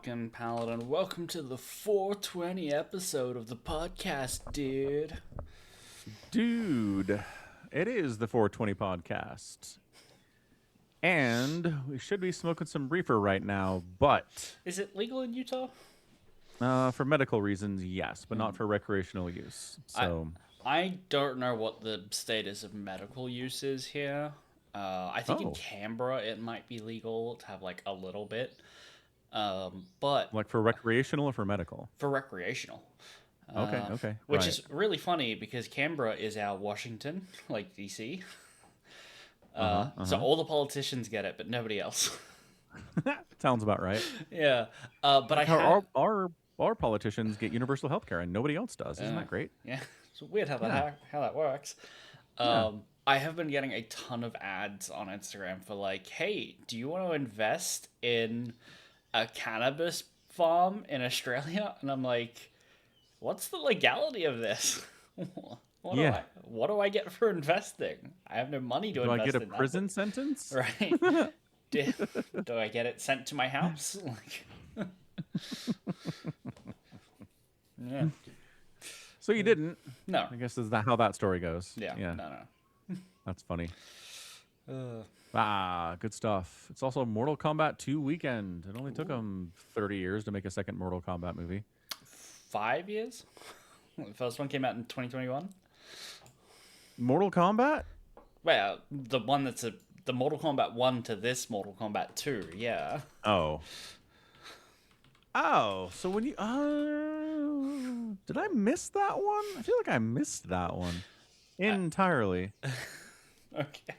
fucking paladin. Welcome to the 420 episode of the podcast, dude. Dude, it is the 420 podcast. And we should be smoking some reefer right now, but Is it legal in Utah? for medical reasons, yes, but not for recreational use. So I don't know what the status of medical use is here. I think in Canberra it might be legal to have like a little bit, but like for recreational or for medical? for recreational. Okay, Which right. is really funny because Canberra is our Washington, like DC. So all the politicians get it, but nobody else. Sounds about right. Yeah, but Like I how have. our politicians get universal health care and nobody else does. Isn't that great? Yeah, it's weird how Yeah. that works. Yeah. I have been getting a ton of ads on Instagram for like, hey, do you want to invest in a cannabis farm in Australia? And I'm like, what's the legality of this? Yeah. What do I get for investing? I have no money to Do I invest get a in that. prison sentence? Right? do I get it sent to my house? Like, yeah. So you didn't. No. I guess is that how that story goes. Yeah. Yeah. No. That's funny. Good stuff. It's also Mortal Kombat 2 weekend. It only took them 30 years to make a second Mortal Kombat movie. 5 years? The first one came out in 2021. Mortal Kombat? Well, the one that's the Mortal Kombat 1 to this Mortal Kombat 2, yeah. Oh. Oh, so when you... did I miss that one? I feel like I missed that one entirely. Okay.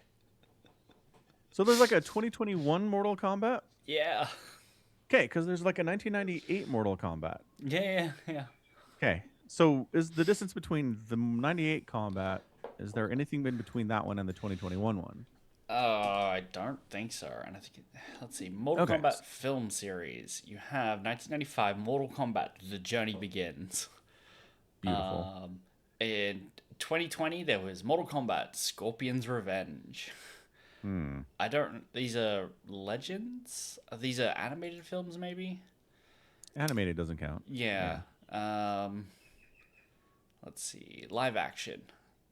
So there's like a 2021 Mortal Kombat? Yeah. Okay, because there's like a 1998 Mortal Kombat. Yeah. Okay, so is the distance between the 98 combat, is there anything in between that one and the 2021 one? I don't think so. And I think, let's see, Mortal Okay. Kombat film series. You have 1995 Mortal Kombat: The Journey Begins. Beautiful. In 2020 there was Mortal Kombat: Scorpion's Revenge. I don't. These are legends. These are animated films, maybe. Animated doesn't count. Yeah. Let's see. Live action.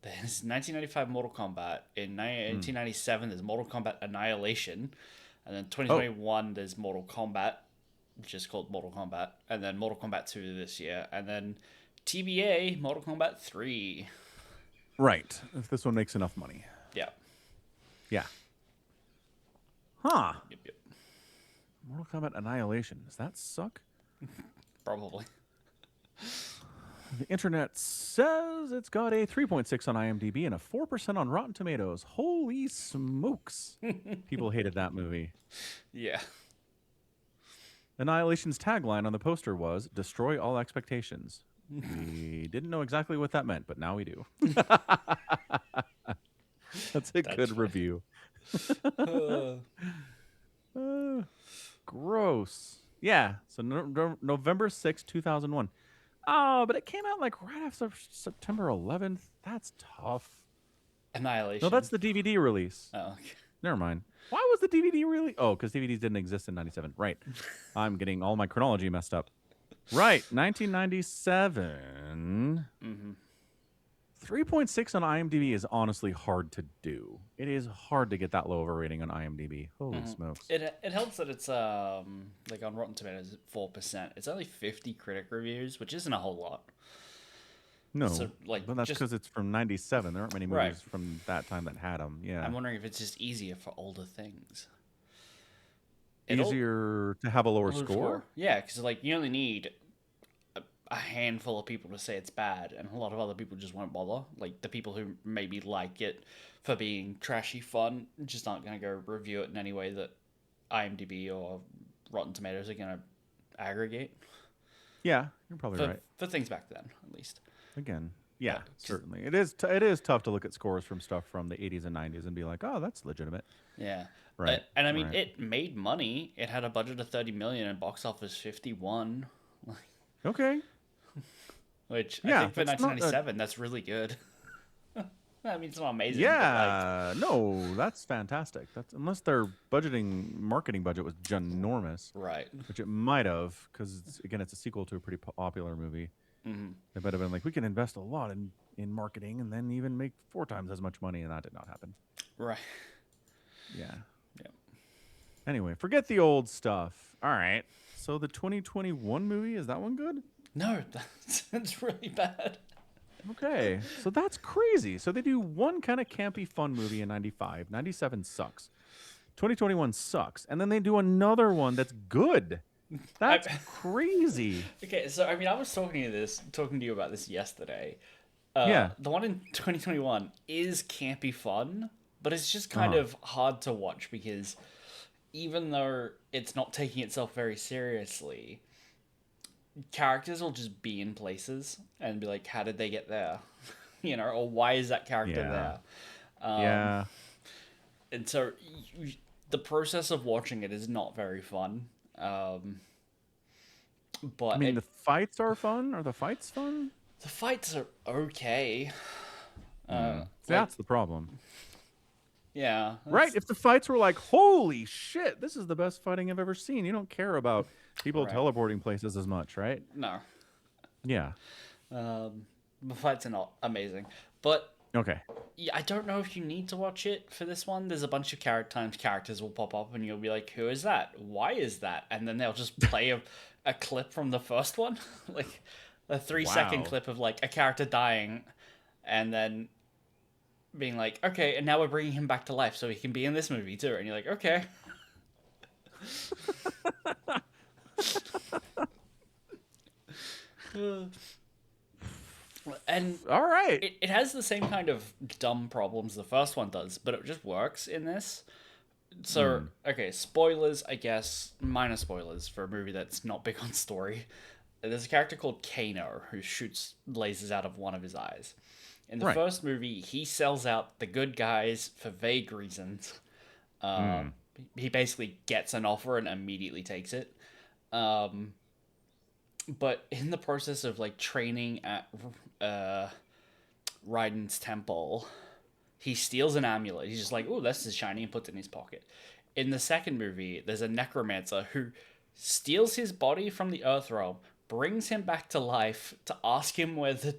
There's 1995 Mortal Kombat. In 1997, there's Mortal Kombat Annihilation. And then 2021, there's Mortal Kombat, which is called Mortal Kombat. And then Mortal Kombat 2 this year. And then TBA, Mortal Kombat 3. Right. If this one makes enough money. Yeah. Yeah. Huh. Yep. Mortal Kombat Annihilation. Does that suck? Probably. The internet says it's got a 3.6 on IMDb and a 4% on Rotten Tomatoes. Holy smokes. People hated that movie. Yeah. Annihilation's tagline on the poster was, "Destroy all expectations." We didn't know exactly what that meant, but now we do. That's a good review. Gross. Yeah, so November 6th, 2001. Oh, but it came out like right after September 11th. That's tough. Annihilation. No, that's the DVD release. Oh, okay. Never mind. Why was the DVD release? Oh, because DVDs didn't exist in 97. Right. I'm getting all my chronology messed up. Right. 1997. 3.6 on IMDb is honestly hard to do. It is hard to get that low of a rating on IMDb. Holy smokes. It helps that it's like on Rotten Tomatoes at 4%. It's only 50 critic reviews, which isn't a whole lot. No, So, like, but that's just- because it's from 97. There aren't many movies Right. from that time that had them. Yeah. I'm wondering if it's just easier for older things. Easier to have a lower Lower score? Yeah, because like you only need a handful of people to say it's bad, and a lot of other people just won't bother. Like the people who maybe like it for being trashy fun just aren't going to go review it in any way that IMDb or Rotten Tomatoes are going to aggregate. Yeah, you're probably right. For things back then, at least. Again, yeah, Yeah, certainly. It is tough to look at scores from stuff from the 80s and 90s and be like, oh, that's legitimate. Yeah. Right. And I mean, right. it made money. It had a budget of 30 million and box office 51. Okay. Which Yeah, I think for that's not 1997, that's really good. I mean, it's not amazing, but like, Yeah, no, that's fantastic. That's unless their marketing budget was ginormous, right. which it might have, because again, it's a sequel to a pretty popular movie. Hmm. They might have been like, we can invest a lot in marketing and then even make 4 times as much money, and that did not happen. Right. Yeah. Yeah. Anyway, forget the old stuff. All right. So the 2021 movie, is that one good? No, that's really bad. Okay. So that's crazy. So they do one kind of campy fun movie in 95. 97 sucks. 2021 sucks. And then they do another one that's good. That's crazy. Okay, so I mean, I was talking to you about this yesterday. Yeah. The one in 2021 is campy fun, but it's just kind Uh-huh. of hard to watch because even though it's not taking itself very seriously, characters will just be in places and be like, how did they get there? Or why is that character Yeah. there? Yeah. And so the process of watching it is not very fun. But I mean, the fights are fun. Are the fights fun? the fights are okay. That's the problem. Yeah. Right? If the fights were like, holy shit, this is the best fighting I've ever seen, you don't care about people Right. teleporting places as much, right? No. Yeah. The fights are not amazing. But Okay. yeah, I don't know if you need to watch it for this one. There's a bunch of characters will pop up and you'll be like, who is that? Why is that? And then they'll just play a clip from the first one. Like a 3-second Wow. clip of like a character dying and then being like, okay, and now we're bringing him back to life so he can be in this movie too. And you're like, okay. And All right. it has the same kind of dumb problems the first one does, but it just works in this. So, okay, spoilers, I guess, minor spoilers for a movie that's not big on story. There's a character called Kano who shoots lasers out of one of his eyes. In the Right. first movie, he sells out the good guys for vague reasons. He basically gets an offer and immediately takes it. But in the process of like training at Raiden's temple, he steals an amulet. He's just like, oh, this is shiny, and puts it in his pocket. In the second movie, there's a necromancer who steals his body from the Earth realm, brings him back to life to ask him where the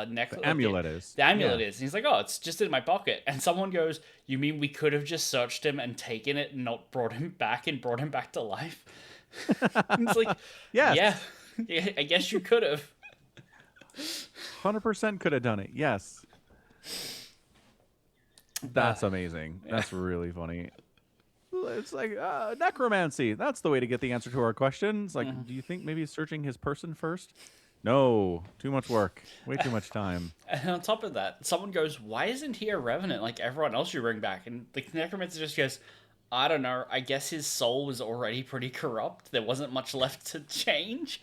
necklace, amulet is. The amulet Yeah. is. And he's like, oh, it's just in my pocket. And someone goes, you mean we could have just searched him and taken it and not brought him back to life? It's like, Yes. yeah, I guess you could have. 100% could have done it. Yes. That's amazing. That's really funny. It's like necromancy. That's the way to get the answer to our question. It's like, do you think maybe searching his person first? No, too much work. Way too much time. And on top of that, someone goes, why isn't he a revenant like everyone else you bring back? And the necromancer just goes, I don't know. I guess his soul was already pretty corrupt. There wasn't much left to change.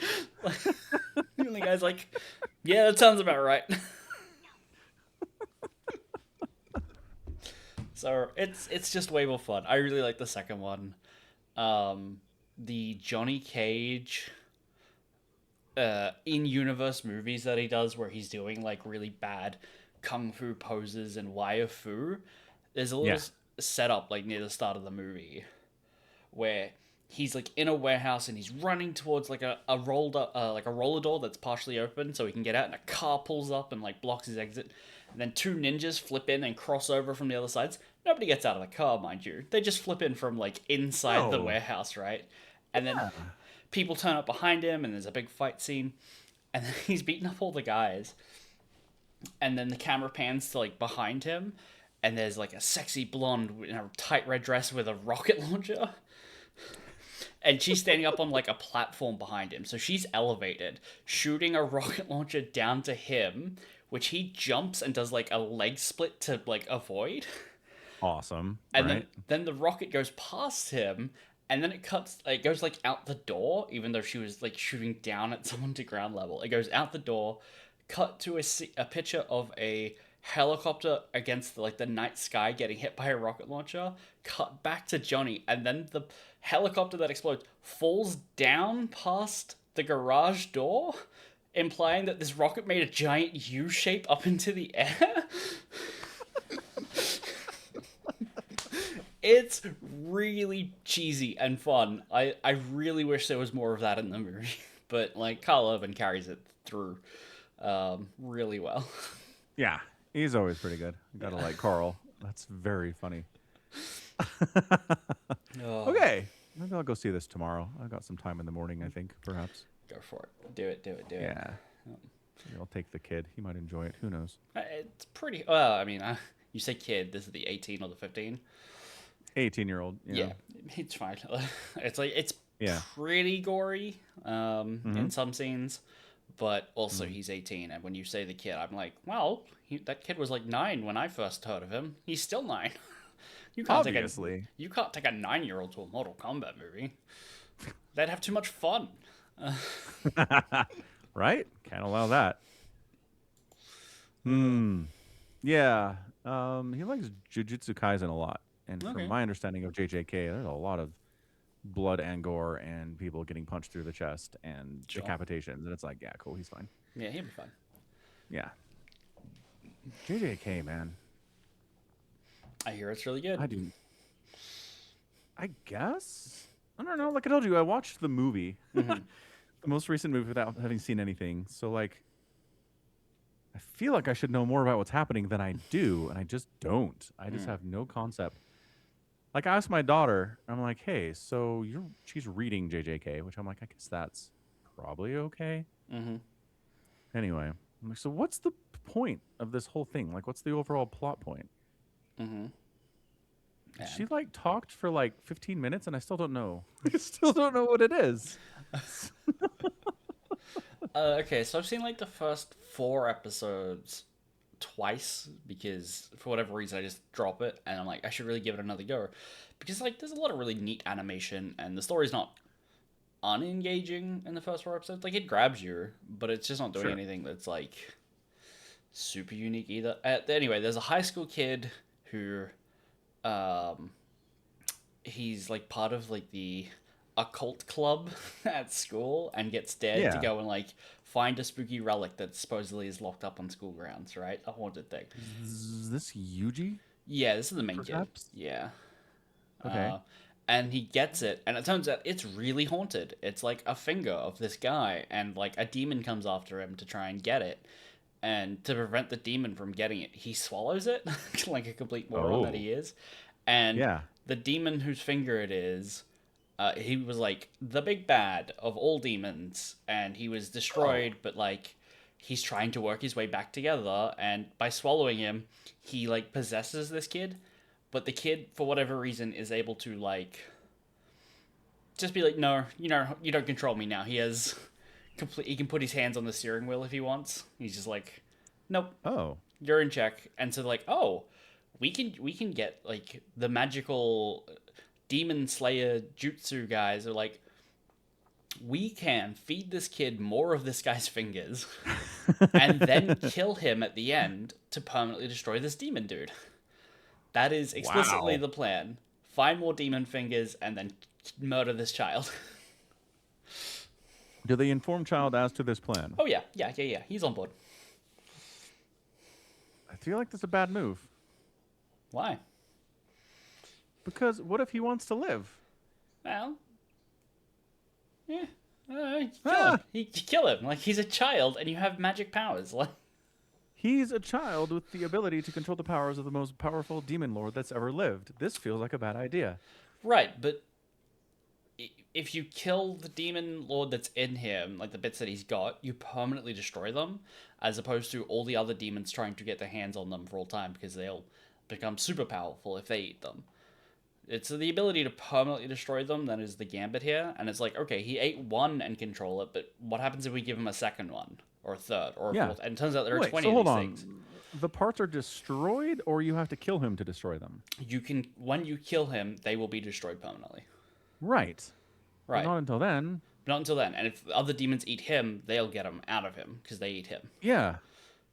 And the guy's like, yeah, that sounds about right. So it's just way more fun. I really like the second one. The Johnny Cage in-universe movies that he does where he's doing like really bad kung fu poses and wire fu. There's a little setup like near the start of the movie where he's like in a warehouse and he's running towards like a roller door that's partially open so he can get out, and a car pulls up and like blocks his exit. And then two ninjas flip in and cross over from the other sides. Nobody gets out of the car, mind you. They just flip in from like inside the warehouse, right? And then people turn up behind him and there's a big fight scene. And then he's beating up all the guys. And then the camera pans to like behind him. And there's like a sexy blonde in a tight red dress with a rocket launcher. And she's standing up on like a platform behind him. So she's elevated, shooting a rocket launcher down to him, which he jumps and does like a leg split to like avoid. Awesome. And right? then the rocket goes past him, and then it goes like out the door, even though she was like shooting down at someone to ground level. It goes out the door, cut to a picture of a helicopter against the night sky getting hit by a rocket launcher, cut back to Johnny, and then the helicopter that explodes falls down past the garage door implying that this rocket made a giant U shape up into the air. It's really cheesy and fun. I really wish there was more of that in the movie, but like Carl Urban carries it through really well. Yeah, he's always pretty good. You gotta like Carl. That's very funny. Oh, Okay, maybe I'll go see this tomorrow. I got some time in the morning, I think, perhaps. go for it. Do it. Do it. Do it. Yeah, maybe I'll take the kid. He might enjoy it. Who knows? It's pretty. Well, I mean, you say kid. This is the 18 or the 15. 18-year-old. Yeah, it's fine. It's like it's Yeah. pretty gory Mm-hmm. in some scenes, but also he's 18. And when you say the kid, I'm like, well, that kid was like 9 when I first heard of him. He's still 9. You can't Obviously. you can't take a 9-year-old to a Mortal Kombat movie. They'd have too much fun. Right? Can't allow that. Yeah. He likes Jujutsu Kaisen a lot. And Okay. from my understanding of JJK, there's a lot of blood and gore and people getting punched through the chest and Sure. decapitations. And it's like, yeah, cool, he's fine. Yeah, he'll be fun. Yeah. JJK, man. I hear it's really good. I do. I guess. I don't know. Like I told you, I watched the movie, the most recent movie, without having seen anything. So like, I feel like I should know more about what's happening than I do, and I just don't. I just have no concept. Like I asked my daughter, I'm like, "Hey, so she's reading JJK," which I'm like, I guess that's probably okay. Mm-hmm. Anyway, I'm like, so what's the point of this whole thing? Like, what's the overall plot point? Mm-hmm. She like talked for like 15 minutes, and I still don't know. I still don't know what it is. Okay, so I've seen like the first 4 episodes twice because for whatever reason I just drop it and I'm like I should really give it another go because like there's a lot of really neat animation and the story's not unengaging in the first 4 episodes. Like it grabs you, but it's just not doing Sure. anything that's like super unique either. Anyway, there's a high school kid who he's like part of like the occult club at school and gets dared to Yeah. go and like find a spooky relic that supposedly is locked up on school grounds, right? A haunted thing. Is this Yuji? Yeah, this is the main Perhaps? kid. Yeah. Okay. And he gets it, and it turns out it's really haunted. It's like a finger of this guy, and like a demon comes after him to try and get it. And to prevent the demon from getting it, he swallows it like a complete moron that he is. And Yeah. the demon whose finger it is, he was like the big bad of all demons, and he was destroyed. But like, he's trying to work his way back together, and by swallowing him, he like possesses this kid. But the kid, for whatever reason, is able to like just be like, no, you don't control me now. He has complete. He can put his hands on the steering wheel if he wants. He's just like, nope, Oh. you're in check. And so like, oh, we can get like the magical demon slayer jutsu guys are like, we can feed this kid more of this guy's fingers and then kill him at the end to permanently destroy this demon dude. That is explicitly Wow. the plan. Find more demon fingers and then murder this child. Do they inform child as to this plan? Oh yeah. He's on board. I feel like that's a bad move. Why? Because what if he wants to live? Well, yeah. You kill him. You kill him. Like he's a child and you have magic powers. Like He's a child with the ability to control the powers of the most powerful demon lord that's ever lived. This feels like a bad idea. right, but if you kill the demon lord that's in him, like the bits that he's got, you permanently destroy them, as opposed to all the other demons trying to get their hands on them for all time because they'll become super powerful if they eat them. It's the ability to permanently destroy them that is the gambit here, and it's like, okay, he ate one and control it, but what happens if we give him a second one, or a third, or a Yeah. fourth? And it turns out there are Wait, 20 so hold of on. these things. The parts are destroyed, or you have to kill him to destroy them? You can, when you kill him, they will be destroyed permanently. Right. But Right. not until then. Not until then. And if other demons eat him, they'll get him out of him because they eat him. Yeah.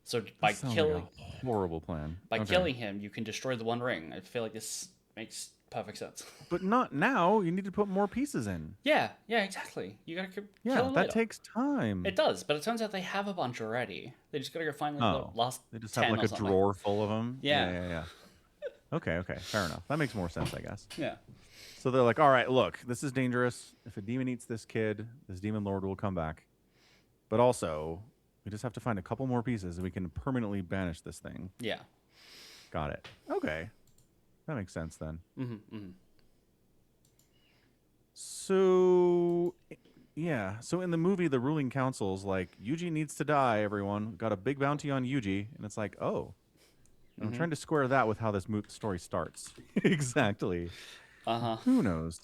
So by Sounds killing like a horrible plan. by Okay. killing him, you can destroy the One Ring. I feel like this makes perfect sense. But not now. You need to put more pieces in. Yeah, exactly. You gotta kill Yeah, them that later. takes time. It does, but it turns out they have a bunch already. They just gotta go find like the last they just have 10 like or a something. drawer full of them. Yeah. Yeah. Okay, fair enough. That makes more sense, I guess. Yeah. So they're like, all right, look, this is dangerous. If a demon eats this kid, this demon lord will come back. But also, we just have to find a couple more pieces and we can permanently banish this thing. Yeah. Got it. Okay. That makes sense then. So, yeah. So in the movie, the ruling council's like, Yuji needs to die, everyone. Got a big bounty on Yuji. And it's like, oh. And I'm trying to square that with how this story starts. Exactly. Who knows?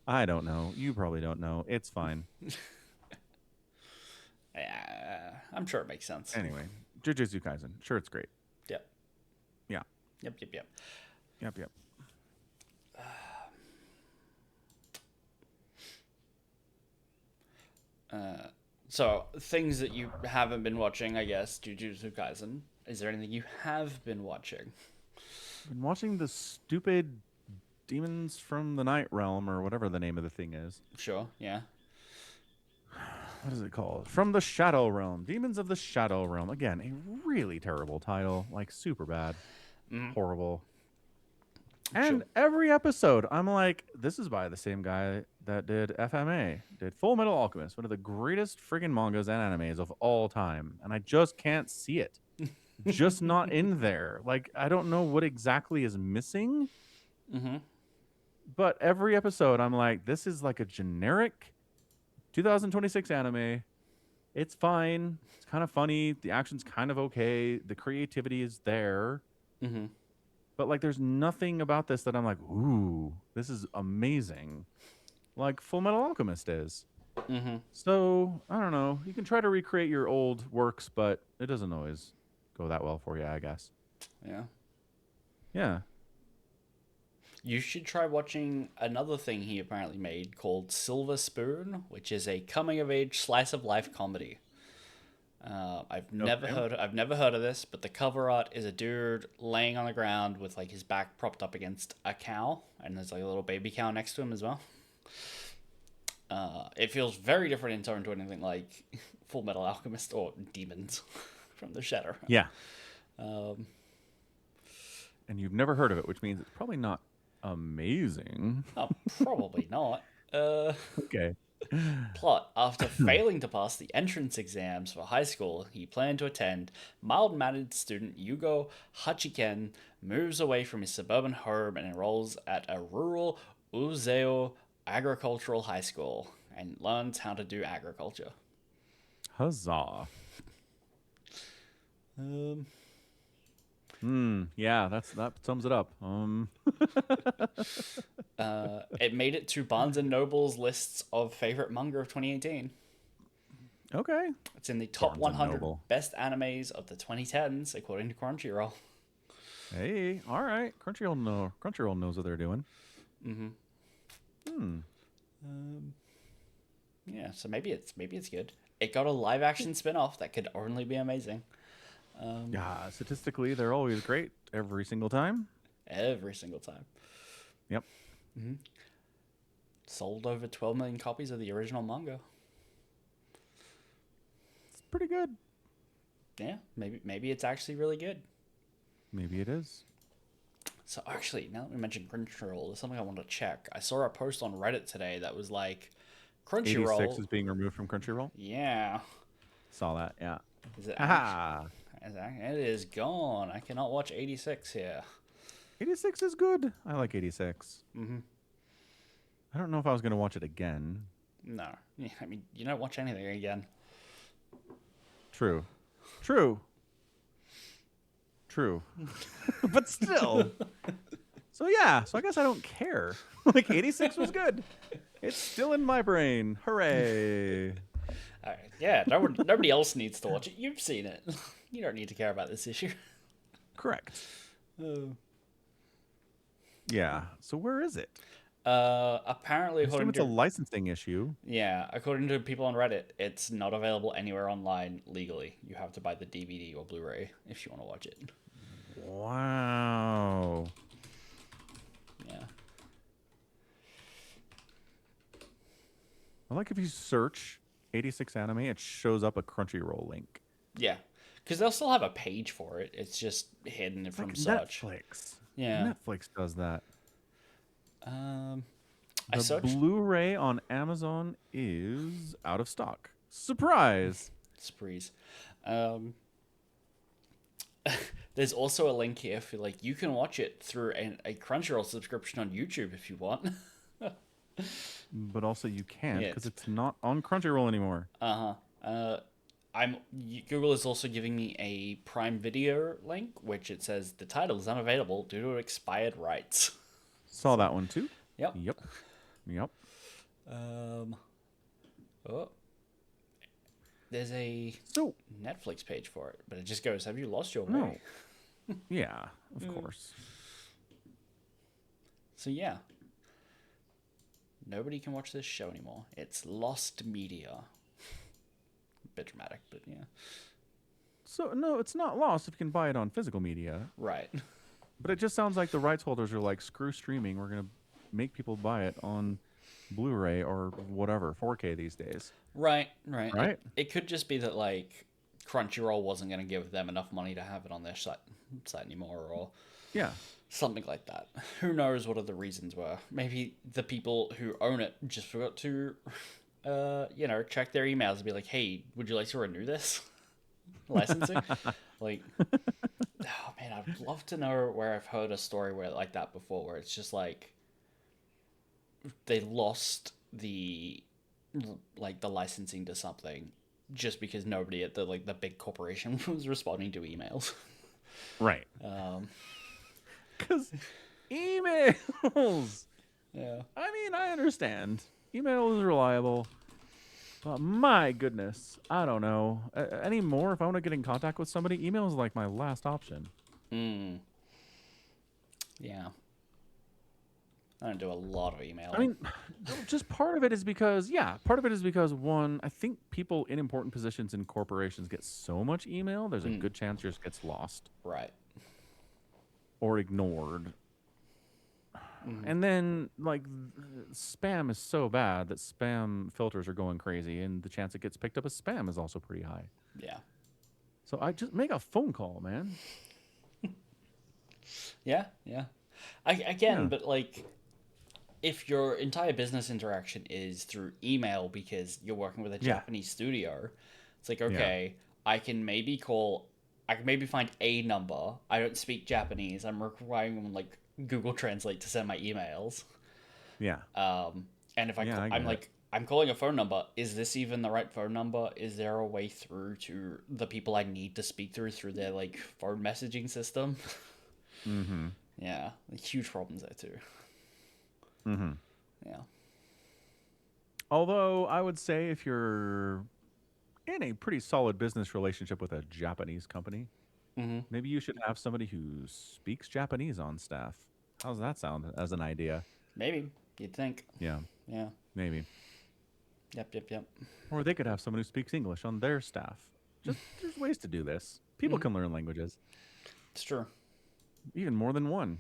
I don't know. You probably don't know. It's fine. Yeah, I'm sure it makes sense. Anyway, Jujutsu Kaisen. Sure, it's great. Yep. Yeah. Yep. So, things that you haven't been watching, I guess, Jujutsu Kaisen. Is there anything you have been watching? I've been watching the stupid Demons from the Night Realm, or whatever the name of the thing is. Sure, yeah. What is it called? From the Shadow Realm. Demons of the Shadow Realm. Again, a really terrible title. Like, super bad. Horrible. And every episode, I'm like, this is by the same guy that did FMA, did Full Metal Alchemist, one of the greatest friggin' mangas and animes of all time. And I just can't see it. Just not in there. Like, I don't know what exactly is missing. But every episode, I'm like, this is like a generic 2026 anime. It's fine. It's kind of funny. The action's kind of okay. The creativity is there. But, like, there's nothing about this that I'm like, ooh, this is amazing. Like Full Metal Alchemist is. So, I don't know. You can try to recreate your old works, but it doesn't always go that well for you, I guess. Yeah. Yeah. You should try watching another thing he apparently made called Silver Spoon, which is a coming-of-age slice-of-life comedy. I've never heard of this, but the cover art is a dude laying on the ground with like his back propped up against a cow, and there's like a little baby cow next to him as well. It feels very different in tone to anything like Full Metal Alchemist or Demons from the Shadow. Yeah. And you've never heard of it, which means it's probably not amazing. Oh, probably not. Okay. Plot. After failing to pass the entrance exams for high school he planned to attend, mild-mannered student Yugo Hachiken moves away from his suburban home and enrolls at a rural Uzeo agricultural high school and learns how to do agriculture. Huzzah. Yeah, that sums it up. It made it to Barnes and Noble's lists of favorite manga of 2018. Okay. It's in the top Barnes and 100 Noble. best animes of the 2010s, according to Crunchyroll. Hey, all right. Crunchyroll knows what they're doing. Yeah, so maybe it's good. It got a live action spin-off that could only be amazing. Yeah, statistically, they're always great every single time. Every single time. Yep. Sold over 12 million copies of the original manga. It's pretty good. Yeah, maybe it's actually really good. Maybe it is. So actually, now that we mentioned Crunchyroll, there's something I want to check. I saw a post on Reddit today that was like, Crunchyroll... 86 is being removed from Crunchyroll? Yeah. Saw that, yeah. Is it Haha. It is gone. I cannot watch 86 here. 86 is good. I like 86. I don't know if I was going to watch it again. No. Yeah, I mean, you don't watch anything again. True. But still. So yeah, so I guess I don't care. Like 86 was good. It's still in my brain. Hooray. All right. Yeah, nobody else needs to watch it. You've seen it. You don't need to care about this issue. Correct. Yeah. So where is it? Apparently, I assume it's a licensing issue. Yeah, according to people on Reddit, it's not available anywhere online legally. You have to buy the DVD or Blu-ray if you want to watch it. Wow. Yeah. I like if you search 86 anime, it shows up a Crunchyroll link. Yeah, because they'll still have a page for it. It's just hidden It's from like search. Netflix. Yeah. Netflix does that. I The searched Blu-ray on Amazon is out of stock. Surprise! Sprees. Um, there's also a link here for like you can watch it through a Crunchyroll subscription on YouTube if you want. But also you can't Yeah, because it's not on Crunchyroll anymore. Google is also giving me a Prime Video link, which it says the title is unavailable due to expired rights. Saw that one too. Yep. Yep. Oh, there's a So Netflix page for it, but it just goes, "Have you lost your no. way?" Yeah, of course. So yeah, nobody can watch this show anymore. It's lost media. Bit dramatic, but yeah. So no, it's not lost if you can buy it on physical media. Right. But it just sounds like the rights holders are like, screw streaming. We're gonna make people buy it on Blu-ray or whatever, 4K these days. Right. Right? It could just be that like Crunchyroll wasn't going to give them enough money to have it on their site anymore, or Yeah. something like that. Who knows what other reasons were? Maybe the people who own it just forgot to, check their emails and be like, "Hey, would you like to renew this licensing?" Like, oh man, I'd love to know where I've heard a story where like that before, where it's just like they lost the licensing to something just because nobody at the big corporation was responding to emails. Right. Because emails. Yeah. I mean, I understand. Email is reliable. But my goodness, I don't know. Anymore, if I want to get in contact with somebody, email is like my last option. Yeah. I don't do a lot of emailing. I mean, just part of it is because, one, I think people in important positions in corporations get so much email, there's a good chance yours gets lost. Right. Or ignored. And then, like, spam is so bad that spam filters are going crazy, and the chance it gets picked up as spam is also pretty high. Yeah. So I just make a phone call, man. Yeah. But like, if your entire business interaction is through email because you're working with a Japanese studio, it's like, okay, I can maybe find a number. I don't speak Japanese. I'm requiring like Google Translate to send my emails. Yeah. And if I'm calling a phone number, is this even the right phone number? Is there a way through to the people I need to speak through their like phone messaging system? Mm-hmm. Yeah, huge problems there too. Mm-hmm. Yeah. Although I would say if you're in a pretty solid business relationship with a Japanese company, maybe you should have somebody who speaks Japanese on staff. How's that sound as an idea? Maybe. You'd think. Yeah. Yeah. Maybe. Yep. Or they could have someone who speaks English on their staff. Just there's ways to do this. People can learn languages. It's true. Even more than one.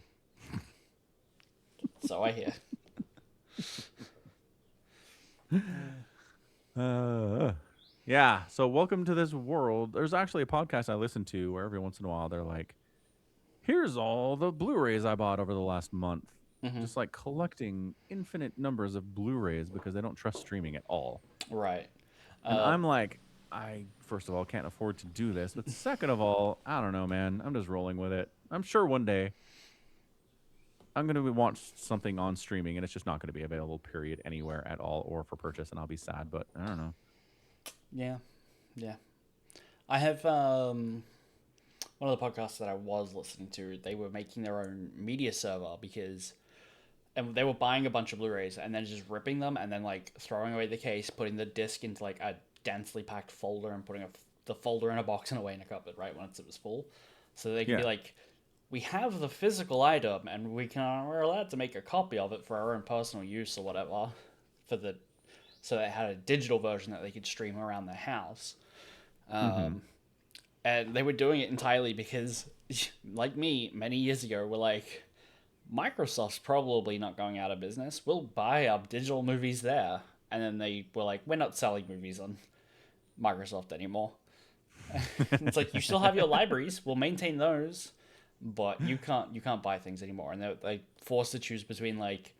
So I hear. Yeah. So welcome to this world. There's actually a podcast I listen to where every once in a while they're like, here's all the Blu-rays I bought over the last month. Just like collecting infinite numbers of Blu-rays because they don't trust streaming at all. Right. And I'm like, I, first of all, can't afford to do this. But second of all, I don't know, man. I'm just rolling with it. I'm sure one day I'm going to watch something on streaming and it's just not going to be available, period, anywhere at all or for purchase. And I'll be sad, but I don't know. Yeah. I have one of the podcasts that I was listening to, they were making their own media server and they were buying a bunch of Blu-rays and then just ripping them and then like throwing away the case, putting the disc into like a densely packed folder and putting the folder in a box and away in a cupboard, right, once it was full. So they could be like, we have the physical item and we're allowed to make a copy of it for our own personal use or whatever so they had a digital version that they could stream around their house. And they were doing it entirely because, like me, many years ago, were like, Microsoft's probably not going out of business. We'll buy our digital movies there. and then they were like, we're not selling movies on Microsoft anymore. It's like, you still have your libraries, we'll maintain those, but you can't buy things anymore. And they're like forced to choose between like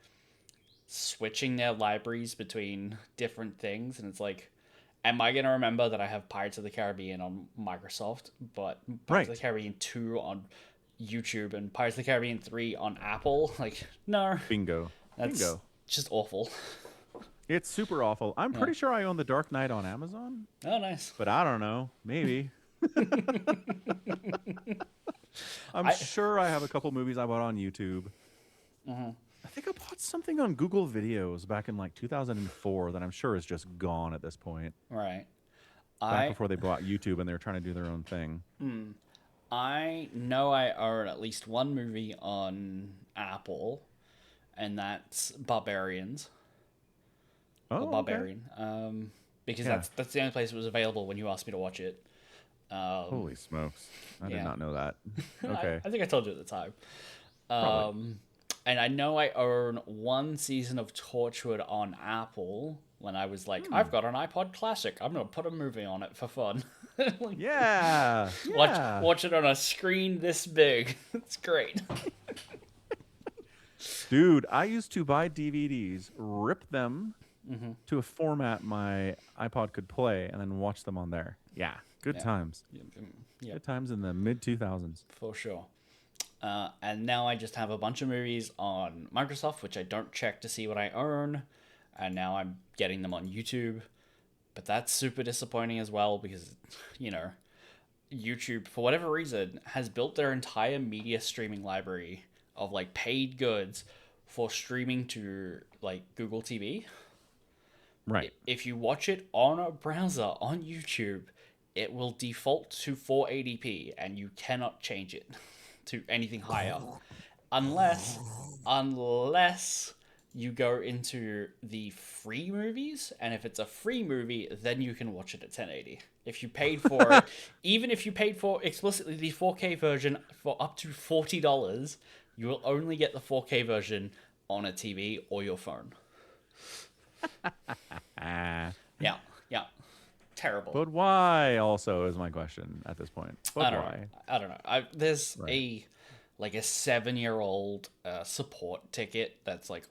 switching their libraries between different things, and it's like, am I gonna remember that I have Pirates of the Caribbean on Microsoft, but Pirates of the Caribbean 2 on YouTube and Pirates of the Caribbean 3 on Apple? Like, no. Bingo. That's Bingo. just awful. It's super awful. I'm pretty sure I own The Dark Knight on Amazon. Oh, nice. But I don't know. Maybe. I'm sure I have a couple movies I bought on YouTube. I think I bought something on Google Videos back in like 2004 that I'm sure is just gone at this point. Right. Back before they bought YouTube and they were trying to do their own thing. I know I own at least one movie on Apple, and that's Barbarians. Oh, Barbarian. Because that's the only place it was available when you asked me to watch it. Holy smokes. I did not know that. Okay. I think I told you at the time. Probably. And I know I own one season of Torchwood on Apple when I was like, I've got an iPod Classic. I'm going to put a movie on it for fun. Like, yeah. Watch it on a screen this big. It's great. Dude, I used to buy DVDs, rip them to a format my iPod could play, and then watch them on there. Yeah. Good times. Yeah. Good times in the mid-2000s. For sure. And now I just have a bunch of movies on Microsoft, which I don't check to see what I own. And now I'm getting them on YouTube. But that's super disappointing as well because, YouTube, for whatever reason, has built their entire media streaming library of, like, paid goods for streaming to, like, Google TV. Right. If you watch it on a browser on YouTube, it will default to 480p, and you cannot change it to anything higher unless you go into the free movies, and if it's a free movie, then you can watch it at 1080. If you paid for it, even if you paid for explicitly the 4K version for up to $40, you will only get the 4K version on a TV or your phone. Yeah. Terrible. But why also is my question at this point. But why? I don't know. There's a 7-year-old support ticket that's like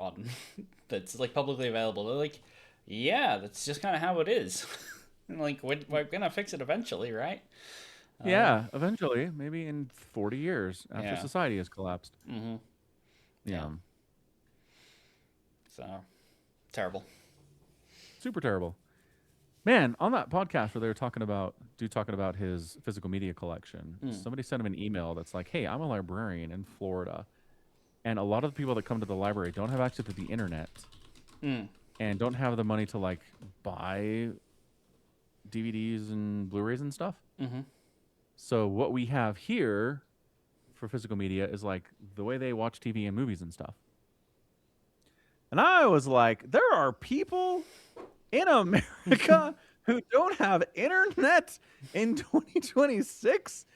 that's like publicly available. They're like, yeah, that's just kind of how it is. And like we're gonna fix it eventually, right? Yeah, eventually, maybe in 40 years after society has collapsed. Mm-hmm. Yeah. So terrible. Super terrible. Man, on that podcast where they were talking about his physical media collection, somebody sent him an email that's like, hey, I'm a librarian in Florida, and a lot of the people that come to the library don't have access to the internet and don't have the money to like buy DVDs and Blu-rays and stuff. Mm-hmm. So what we have here for physical media is like the way they watch TV and movies and stuff. And I was like, there are people in America who don't have internet in 2026?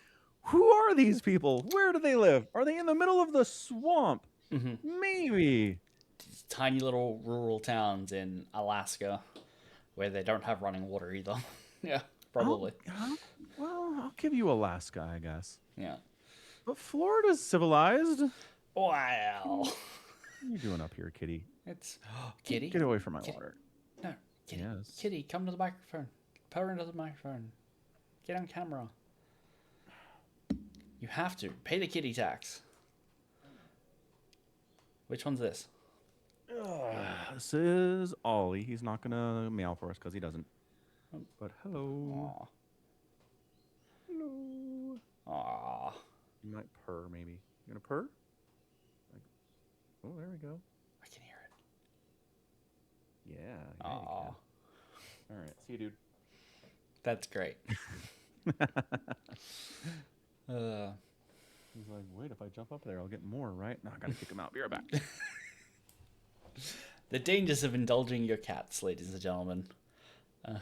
Who are these people? Where do they live? Are they in the middle of the swamp? Maybe. These tiny little rural towns in Alaska where they don't have running water either. Yeah, probably. I'll give you Alaska, I guess. Yeah. But Florida's civilized. Wow. What are you doing up here, kitty? It's kitty. Get away from my water. No, kitty. Yes. Kitty, come to the microphone. Purr into the microphone. Get on camera. You have to pay the kitty tax. Which one's this? This is Ollie. He's not gonna meow for us because he doesn't. But hello. Aww. Hello. Aww. You might purr, maybe. You gonna purr? Oh, there we go. I can hear it. Yeah. Aww. All right. See you, dude. That's great. He's like, wait, if I jump up there, I'll get more, right? No, I gotta kick him out. Be right back. The dangers of indulging your cats, ladies and gentlemen. A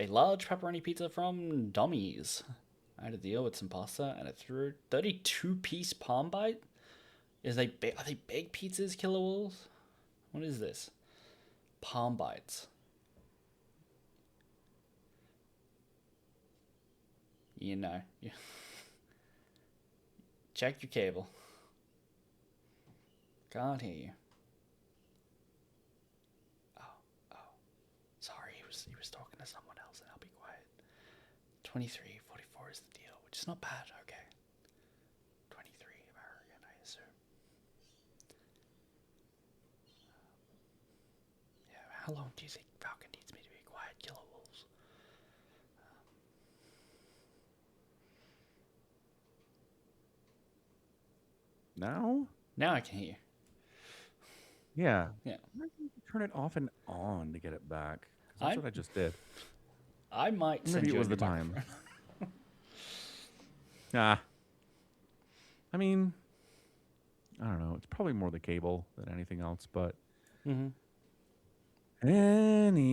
large pepperoni pizza from Dommies. I had a deal with some pasta and a 32-piece palm bite. Are they big pizzas, Killer Wolves? What is this? Palm Bites. You know. Check your cable. Can't hear you. Oh. Sorry, he was talking to someone else, and I'll be quiet. 23.44 is the deal, which is not bad. Okay. 23 American, I assume. Yeah. How long do you think Falcon needs me to be quiet, Killer Wolves? Now? Now I can hear. Yeah. Yeah. Turn it off and on to get it back. 'Cause that's I'm- what I just did. I might send Maybe it you was a the new time. microphone. I mean, I don't know. It's probably more the cable than anything else, but anyway,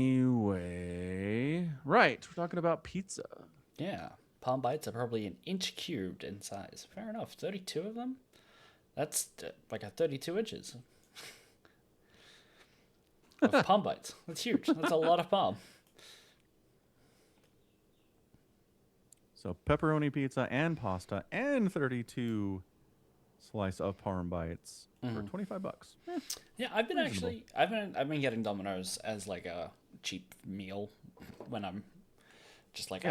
right. We're talking about pizza. Yeah. Palm Bites are probably an inch cubed in size. Fair enough. 32 of them? That's like a 32 inches of Palm Bites. That's huge. That's a lot of palm. So pepperoni pizza and pasta and 32 slice of Parm bites for $25. Yeah, I've been Reasonable. I've been getting Domino's as like a cheap meal when I'm just like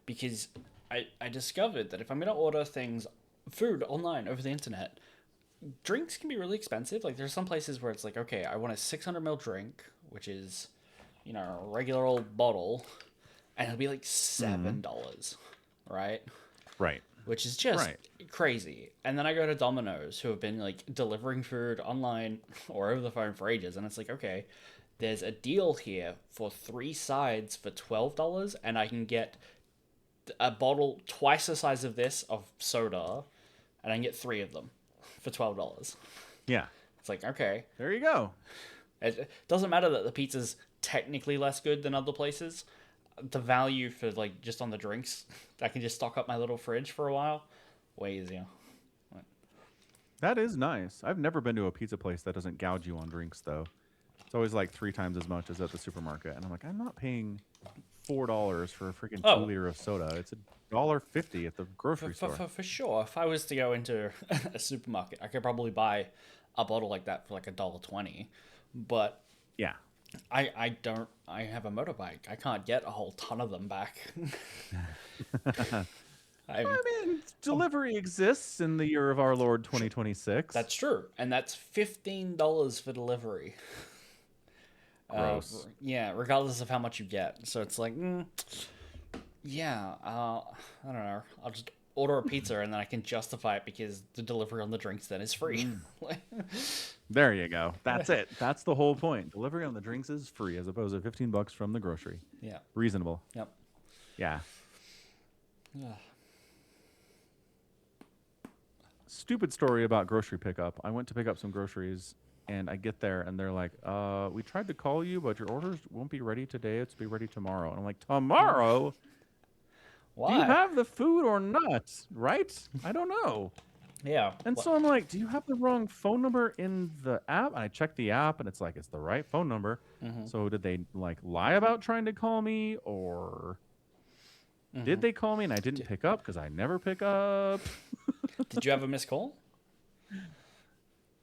because I discovered that if I'm gonna order food online over the internet, drinks can be really expensive. Like there's some places where it's like, okay, I want a 600 ml drink, which is, a regular old bottle, and it'll be like $7, right? Right. Which is just crazy. And then I go to Domino's, who have been like delivering food online or over the phone for ages, and it's like, okay, there's a deal here for 3 sides for $12, and I can get a bottle twice the size of this of soda, and I can get 3 of them for $12. Yeah. It's like, okay. There you go. It doesn't matter that the pizza's technically less good than other places. The value for like just on the drinks, I can just stock up my little fridge for a while. Way easier. That is nice. I've never been to a pizza place that doesn't gouge you on drinks, though. It's always like 3 times as much as at the supermarket. And I'm like, I'm not paying $4 for a freaking 2-liter of soda. It's $1.50 at the grocery store. For sure. If I was to go into a supermarket, I could probably buy a bottle like that for like $1.20. But yeah. I have a motorbike. I can't get a whole ton of them back. I mean, delivery exists in the year of our Lord 2026. That's true. And that's $15 for delivery. Gross. Yeah, regardless of how much you get. So it's like, I don't know. I'll just order a pizza and then I can justify it because the delivery on the drinks then is free. There you go. That's it. That's the whole point. Delivery on the drinks is free as opposed to $15 from the grocery. Yeah. Reasonable. Yep. Yeah. Stupid story about grocery pickup. I went to pick up some groceries and I get there and they're like, we tried to call you, but your orders won't be ready today. It's be ready tomorrow. And I'm like, tomorrow? Why? Do you have the food or not? Right? I don't know. Yeah. And so I'm like, do you have the wrong phone number in the app? And I check the app and it's like, it's the right phone number. So did they like lie about trying to call me or did they call me and I didn't pick up because I never pick up? Did you have a missed call?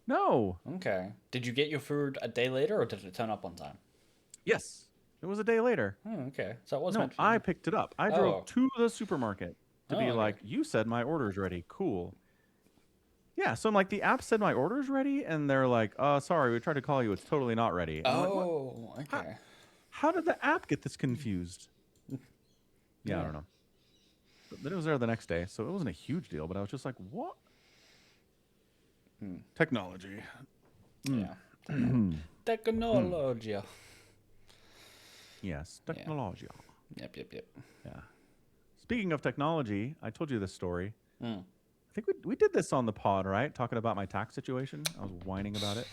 No. Okay. Did you get your food a day later or did it turn up on time? Yes. It was a day later. Oh, okay. So it was No, meant for I you. picked it up. I drove to the supermarket to be okay. like, you said my order's ready. Cool. Yeah, so I'm like, the app said my order's ready, and they're like, sorry, we tried to call you. It's totally not ready. And I'm like, what? Okay. How did the app get this confused? Yeah, I don't know. But then it was there the next day, so it wasn't a huge deal, but I was just like, what? Technology. Yeah. Technology. Yes, technology. Yep. Yeah. Speaking of technology, I told you this story. Mm. I think we did this on the pod, right? Talking about my tax situation. I was whining about it.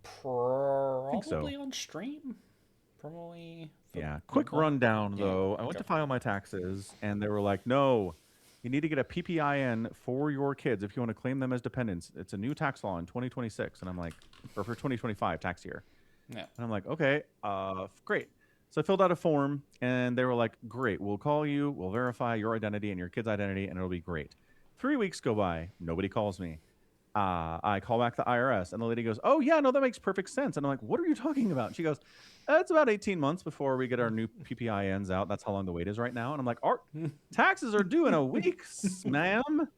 Probably on stream. Probably. Yeah. Quick rundown, though. I went to file my taxes, and they were like, no, you need to get a PPIN for your kids if you want to claim them as dependents. It's a new tax law in 2026. And I'm like, or for 2025 tax year. Yeah. And I'm like, okay, great. So I filled out a form, and they were like, great, we'll call you, we'll verify your identity and your kid's identity, and it'll be great. 3 weeks go by, nobody calls me. I call back the IRS, and the lady goes, oh, yeah, no, that makes perfect sense. And I'm like, what are you talking about? And she goes, it's about 18 months before we get our new PPINs out. That's how long the wait is right now. And I'm like, our taxes are due in a week, ma'am.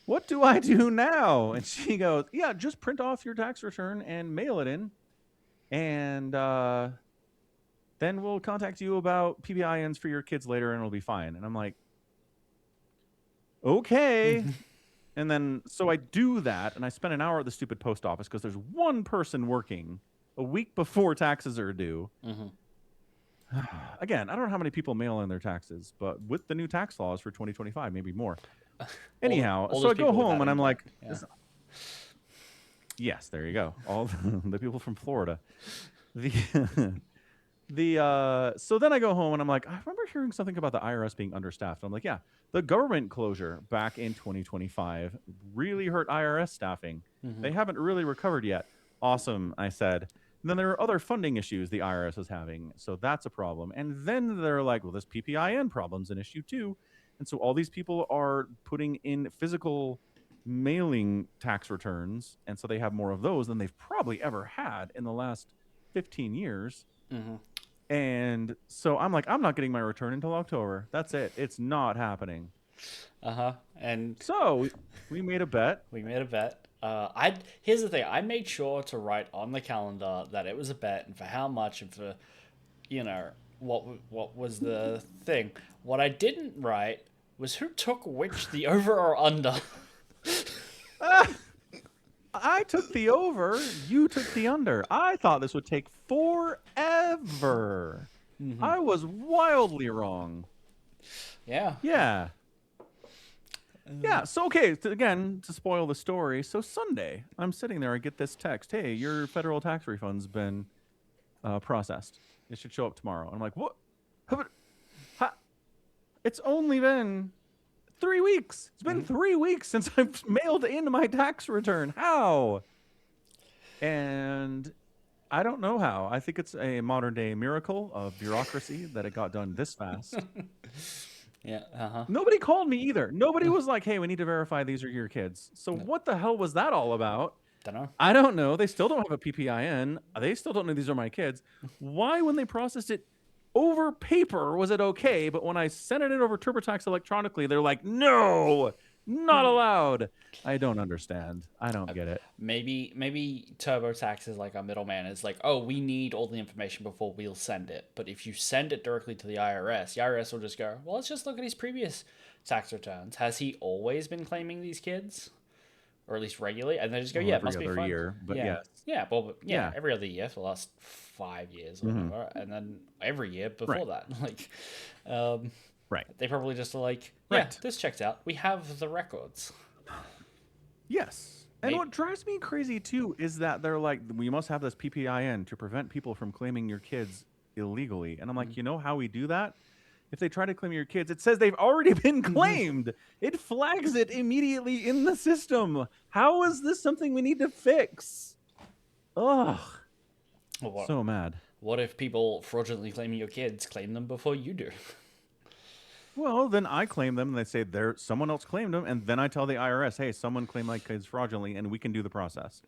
What do I do now? And she goes, yeah, just print off your tax return and mail it in. And then we'll contact you about PPINs for your kids later, and it'll be fine. And I'm like, okay. And then, so I do that, and I spend an hour at the stupid post office because there's one person working a week before taxes are due. Again, I don't know how many people mail in their taxes, but with the new tax laws for 2025, maybe more. Anyhow, so I go home, and I'm like, yes, there you go. All the people from Florida. So then I go home and I'm like, I remember hearing something about the IRS being understaffed. I'm like, yeah, the government closure back in 2025 really hurt IRS staffing. They haven't really recovered yet. Awesome, I said. And then there are other funding issues the IRS is having, so that's a problem. And then they're like, well, this PPIN problem's an issue too. And so all these people are putting in physical mailing tax returns, and so they have more of those than they've probably ever had in the last 15 years. And so I'm like, I'm not getting my return until October. That's it. It's not happening. And so we made a bet. Here's the thing. I made sure to write on the calendar that it was a bet and for how much and for, what was the thing. What I didn't write was who took which, the over or under. I took the over. You took the under. I thought this would take forever. I was wildly wrong. Yeah. Yeah. Yeah. So, okay. Again, to spoil the story. So Sunday, I'm sitting there. I get this text. Hey, your federal tax refund's been processed. It should show up tomorrow. I'm like, what? It's only been 3 weeks. It's been 3 weeks since I've mailed in my tax return. How? And I don't know how. I think it's a modern day miracle of bureaucracy that it got done this fast. Yeah. Nobody called me either. Nobody was like, hey, we need to verify these are your kids. So what the hell was that all about? Dunno. I don't know. They still don't have a PPIN. They still don't know these are my kids. Why, when they processed it over paper, was it okay? But when I sent it in over TurboTax electronically, they're like, no, not allowed. I don't understand. I don't get it. Maybe TurboTax is like a middleman. It's like, oh, we need all the information before we'll send it. But if you send it directly to the IRS will just go, well, let's just look at his previous tax returns. Has he always been claiming these kids? Or at least regularly? And they just go, yeah, it must be fine. Every other year, but yes. Yeah, every other year for the last 5 years or whatever. And then every year before that. Like, right. They probably just are like, this checks out. We have the records. Yes. And what drives me crazy, too, is that they're like, we must have this PPIN to prevent people from claiming your kids illegally. And I'm like, you know how we do that? If they try to claim your kids, it says they've already been claimed. It flags it immediately in the system. How is this something we need to fix? Ugh. So mad. What if people fraudulently claiming your kids claim them before you do? Well, then I claim them, and they say someone else claimed them, and then I tell the IRS, hey, someone claimed my kids fraudulently, and we can do the process.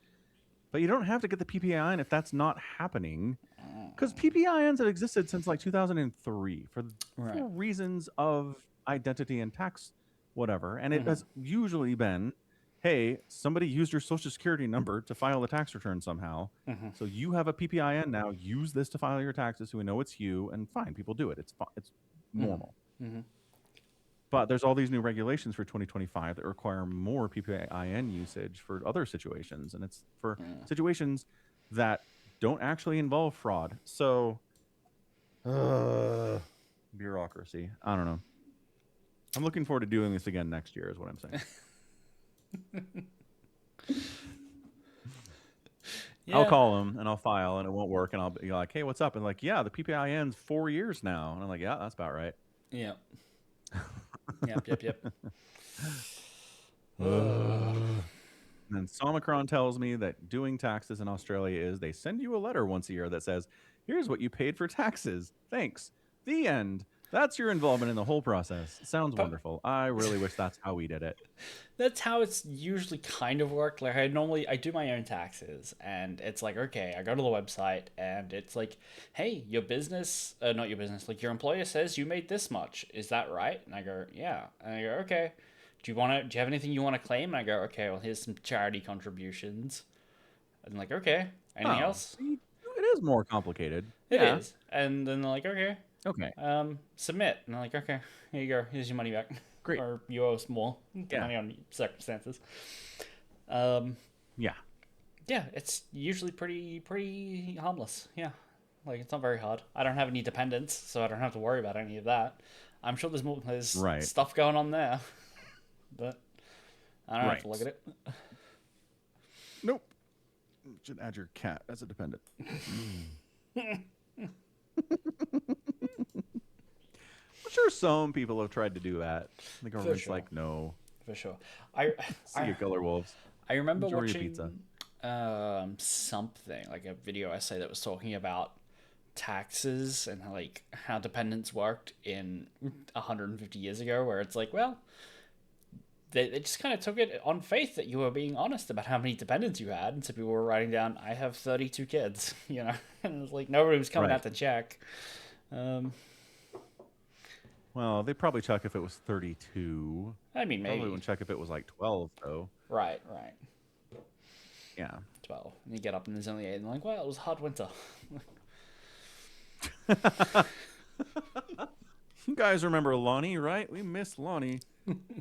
But you don't have to get the PPIN if that's not happening. Because PPINs have existed since like 2003 for reasons of identity and tax whatever. And it has usually been, hey, somebody used your social security number to file a tax return somehow. So you have a PPIN now. Use this to file your taxes so we know it's you. And fine, people do it. It's normal. But there's all these new regulations for 2025 that require more PPIN usage for other situations. And it's for situations that don't actually involve fraud. So, bureaucracy. I don't know. I'm looking forward to doing this again next year is what I'm saying. I'll call them and I'll file and it won't work. And I'll be like, hey, what's up? And like, yeah, the PPIN's 4 years now. And I'm like, yeah, that's about right. Yeah. Yep. And then Somicron tells me that doing taxes in Australia is they send you a letter once a year that says, here's what you paid for taxes. Thanks. The end. That's your involvement in the whole process. Sounds But wonderful. I really wish that's how we did it. that's how it's usually kind of worked. Like I do my own taxes, and it's like, okay, I go to the website, and it's like, hey, your business, not your business, like your employer says you made this much. Is that right? And I go, yeah. And I go, okay. Do you have anything you want to claim? And I go, okay, well, here's some charity contributions. And like, okay, anything Oh, else? see, it is more complicated. It Yeah. is. And then they're like, okay, Okay. submit. And I'm like, okay, here you go. Here's your money back. Great. Or you owe us more, Yeah. depending on circumstances. Um, Yeah. yeah, it's usually pretty harmless. Yeah, like it's not very hard. I don't have any dependents, so I don't have to worry about any of that. I'm sure there's Right. stuff going on there, but I don't have to Right. look at it. Nope. Should add your cat as a dependent. I'm sure some people have tried to do that. The government's sure. like, no. For sure. I See you, color wolves. I remember Enjoy your watching pizza. something like a video essay that was talking about taxes and like how dependents worked in 150 years ago, where it's like, well, they just kind of took it on faith that you were being honest about how many dependents you had, and so people were writing down, I have 32 kids, you know. And it was like nobody was coming Right. out to check. Well, they probably check if it was 32. I mean, Probably maybe. wouldn't check if it was like 12, though. Right. Yeah. 12. And you get up and there's only 8, and they're like, well, it was a hard winter. You guys remember Lonnie, right? We miss Lonnie.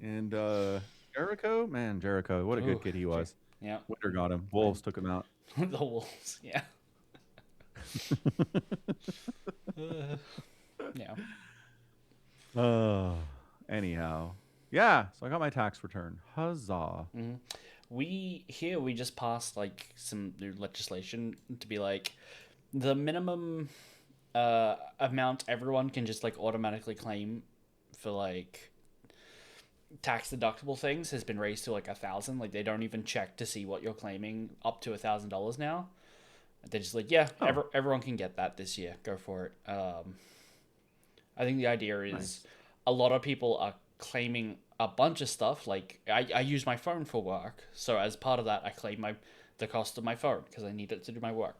And Jericho? Man, Jericho. What a good Ooh, kid he was. Yeah. Winter got him. Wolves took him out. The wolves, yeah. Yeah. Anyhow. Yeah, so I got my tax return. Huzzah. We just passed like some new legislation to be like the minimum amount everyone can just like automatically claim for like tax deductible things has been raised to like 1,000. Like they don't even check to see what you're claiming up to $1,000 now. They're just like, yeah, everyone can get that this year. Go for it. I think the idea is Nice. a lot of people are claiming a bunch of stuff. Like I use my phone for work, so as part of that, I claim the cost of my phone because I need it to do my work.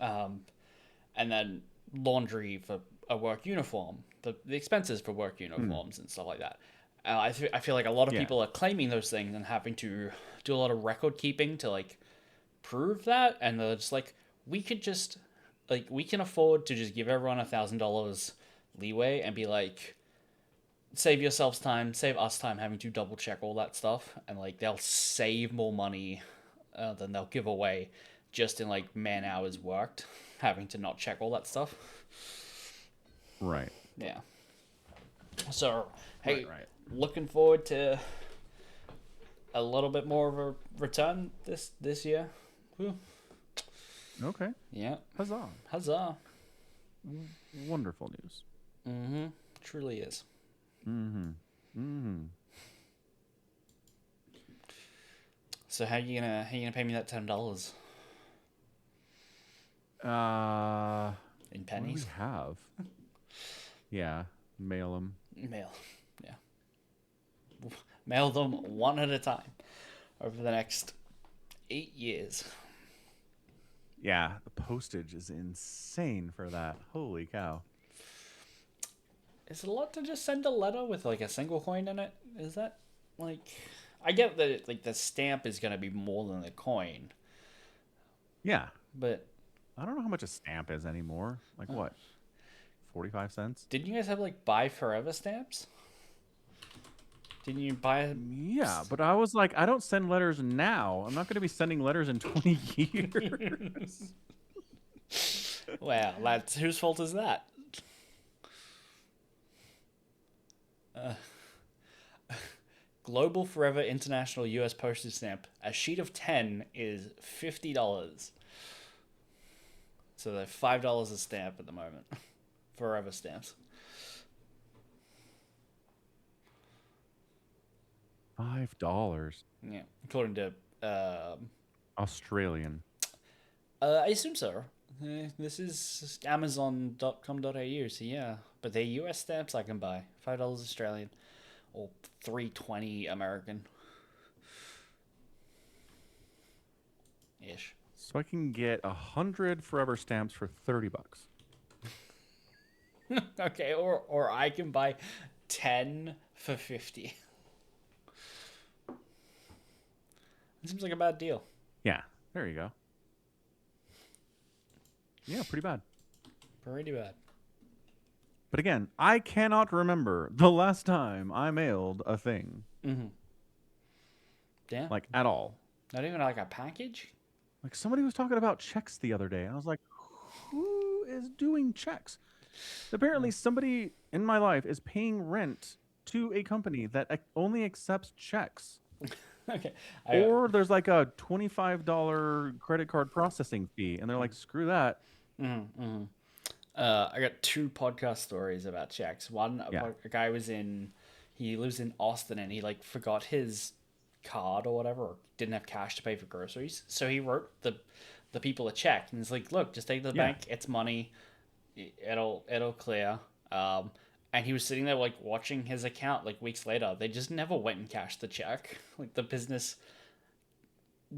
And then laundry for a work uniform, the expenses for work uniforms and stuff like that. I feel like a lot of Yeah. people are claiming those things and having to do a lot of record keeping to like prove that, and they're just like, we could just like we can afford to just give everyone $1,000 leeway and be like, save yourselves time, save us time having to double check all that stuff, and like they'll save more money than they'll give away just in like man hours worked having to not check all that stuff. Right. Yeah. So hey, Right. looking forward to a little bit more of a return this year. Whew. Okay. Yeah. Huzzah. Huzzah. Wonderful news. Mm-hmm. Truly is. So how you gonna pay me that $10 in What do we pennies? have? Yeah. Mail them. Mail. Yeah. Mail them one at a time over the next 8 years. Yeah. The postage is insane for that. Holy cow. Is it a lot to just send a letter with like a single coin in it? Is that like, I get that like the stamp is gonna be more than the coin, Yeah. but I don't know how much a stamp is anymore. Like what? 45 cents? didn't you guys have like buy forever stamps? Didn't you buy? Yeah, but I was like, I don't send letters now. I'm not going to be sending letters in 20 years. Well, that's whose fault is that? Global Forever International U.S. postage stamp. A sheet of 10 is $50. So they're $5 a stamp at the moment. Forever stamps. $5. Yeah, according to Australian. I assume so. This is Amazon.com.au, so yeah. But they're US stamps I can buy. $5 Australian or $3.20 American. Ish. So I can get 100 forever stamps for $30. Okay, or I can buy 10 for 50. It seems like a bad deal. Yeah, there you go. Yeah, pretty bad. Pretty bad. But again, I cannot remember the last time I mailed a thing. Mm-hmm. Yeah. Like, at all. Not even like a package? Like, somebody was talking about checks the other day. And I was like, who is doing checks? Apparently, somebody in my life is paying rent to a company that only accepts checks. Okay. Or there's like a $25 credit card processing fee. And they're like, screw that. I got two podcast stories about checks. One, Yeah. a guy he lives in Austin and he like forgot his card or whatever, or didn't have cash to pay for groceries. So he wrote the people a check and he's like, look, just take it to the bank. It's money. It'll clear. And he was sitting there like watching his account like weeks later. They just never went and cashed the check. Like the business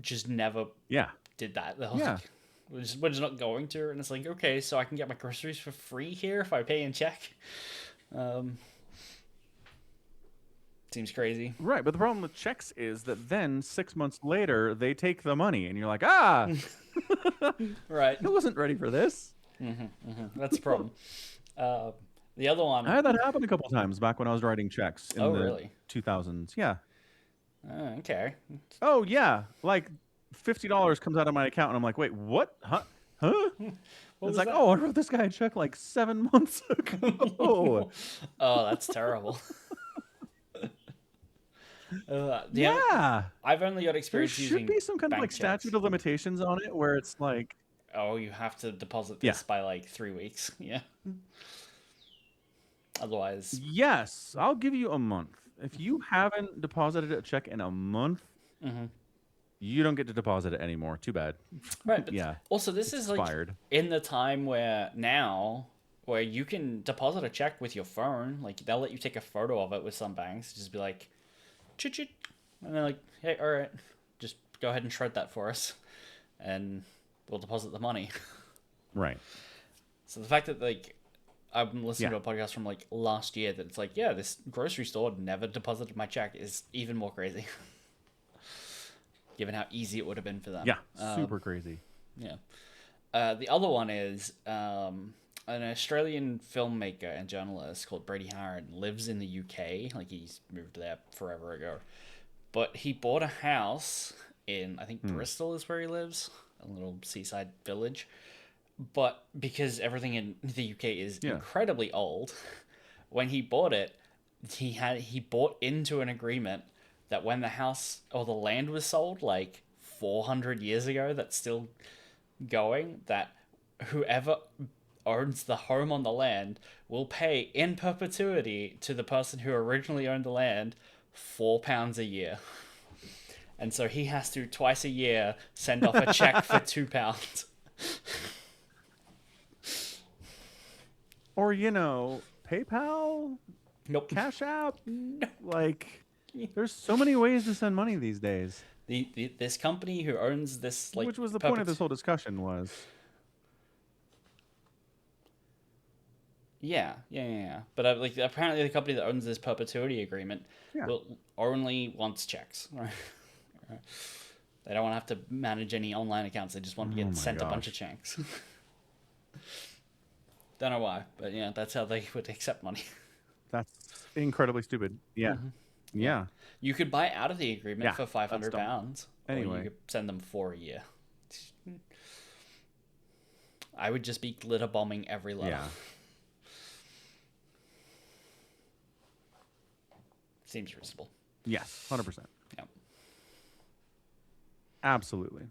just never did that. They was like, we're just not going to. And it's like, okay, so I can get my groceries for free here if I pay in check. Seems crazy. Right, but the problem with checks is that then 6 months later, they take the money, and you're like, ah! Right. I wasn't ready for this. That's the problem. The other one... I had that happen a couple times back when I was writing checks in the really? 2000s. Yeah. Okay. Oh, yeah. Like, $50 comes out of my account, and I'm like, wait, what? Huh? It's like, oh, I wrote this guy a check like 7 months ago. Oh, that's terrible. I've only got experience there using should be some kind of like statute of limitations on it where it's like, oh, you have to deposit this by like 3 weeks. Yeah. Otherwise, yes, I'll give you a month. If you haven't deposited a check in a month, you don't get to deposit it anymore. Too bad. Right. But also, this is expired. Like in the time where you can deposit a check with your phone. Like they'll let you take a photo of it with some banks. Just be like, chit, and they're like, hey, all right, just go ahead and shred that for us, and we'll deposit the money. Right. So the fact that like I'm listening to a podcast from like last year that it's like, yeah, this grocery store never deposited my check is even more crazy. Given how easy it would have been for them. Yeah, super crazy. Yeah. The other one is an Australian filmmaker and journalist called Brady Harron lives in the UK. Like he's moved there forever ago. But he bought a house in, I think Bristol is where he lives, a little seaside village. But because everything in the UK is incredibly old, when he bought it, he bought into an agreement that when the house or the land was sold like 400 years ago, that's still going, that whoever owns the home on the land will pay in perpetuity to the person who originally owned the land £4 a year. And so he has to twice a year send off a check for £2. Or, PayPal? Nope. Cash App? Nope. Like, there's so many ways to send money these days. This company who owns this, like... Which was the point of this whole discussion was... Yeah. But apparently the company that owns this perpetuity agreement only wants checks. Right? They don't want to have to manage any online accounts. They just want to get sent a bunch of checks. Don't know why, but yeah, that's how they would accept money. That's incredibly stupid. Yeah. Yeah. You could buy out of the agreement for £500. Anyway. Or you could send them for a year. I would just be glitter bombing every letter. Yeah. Seems reasonable. Yes, 100%. Yeah. Absolutely.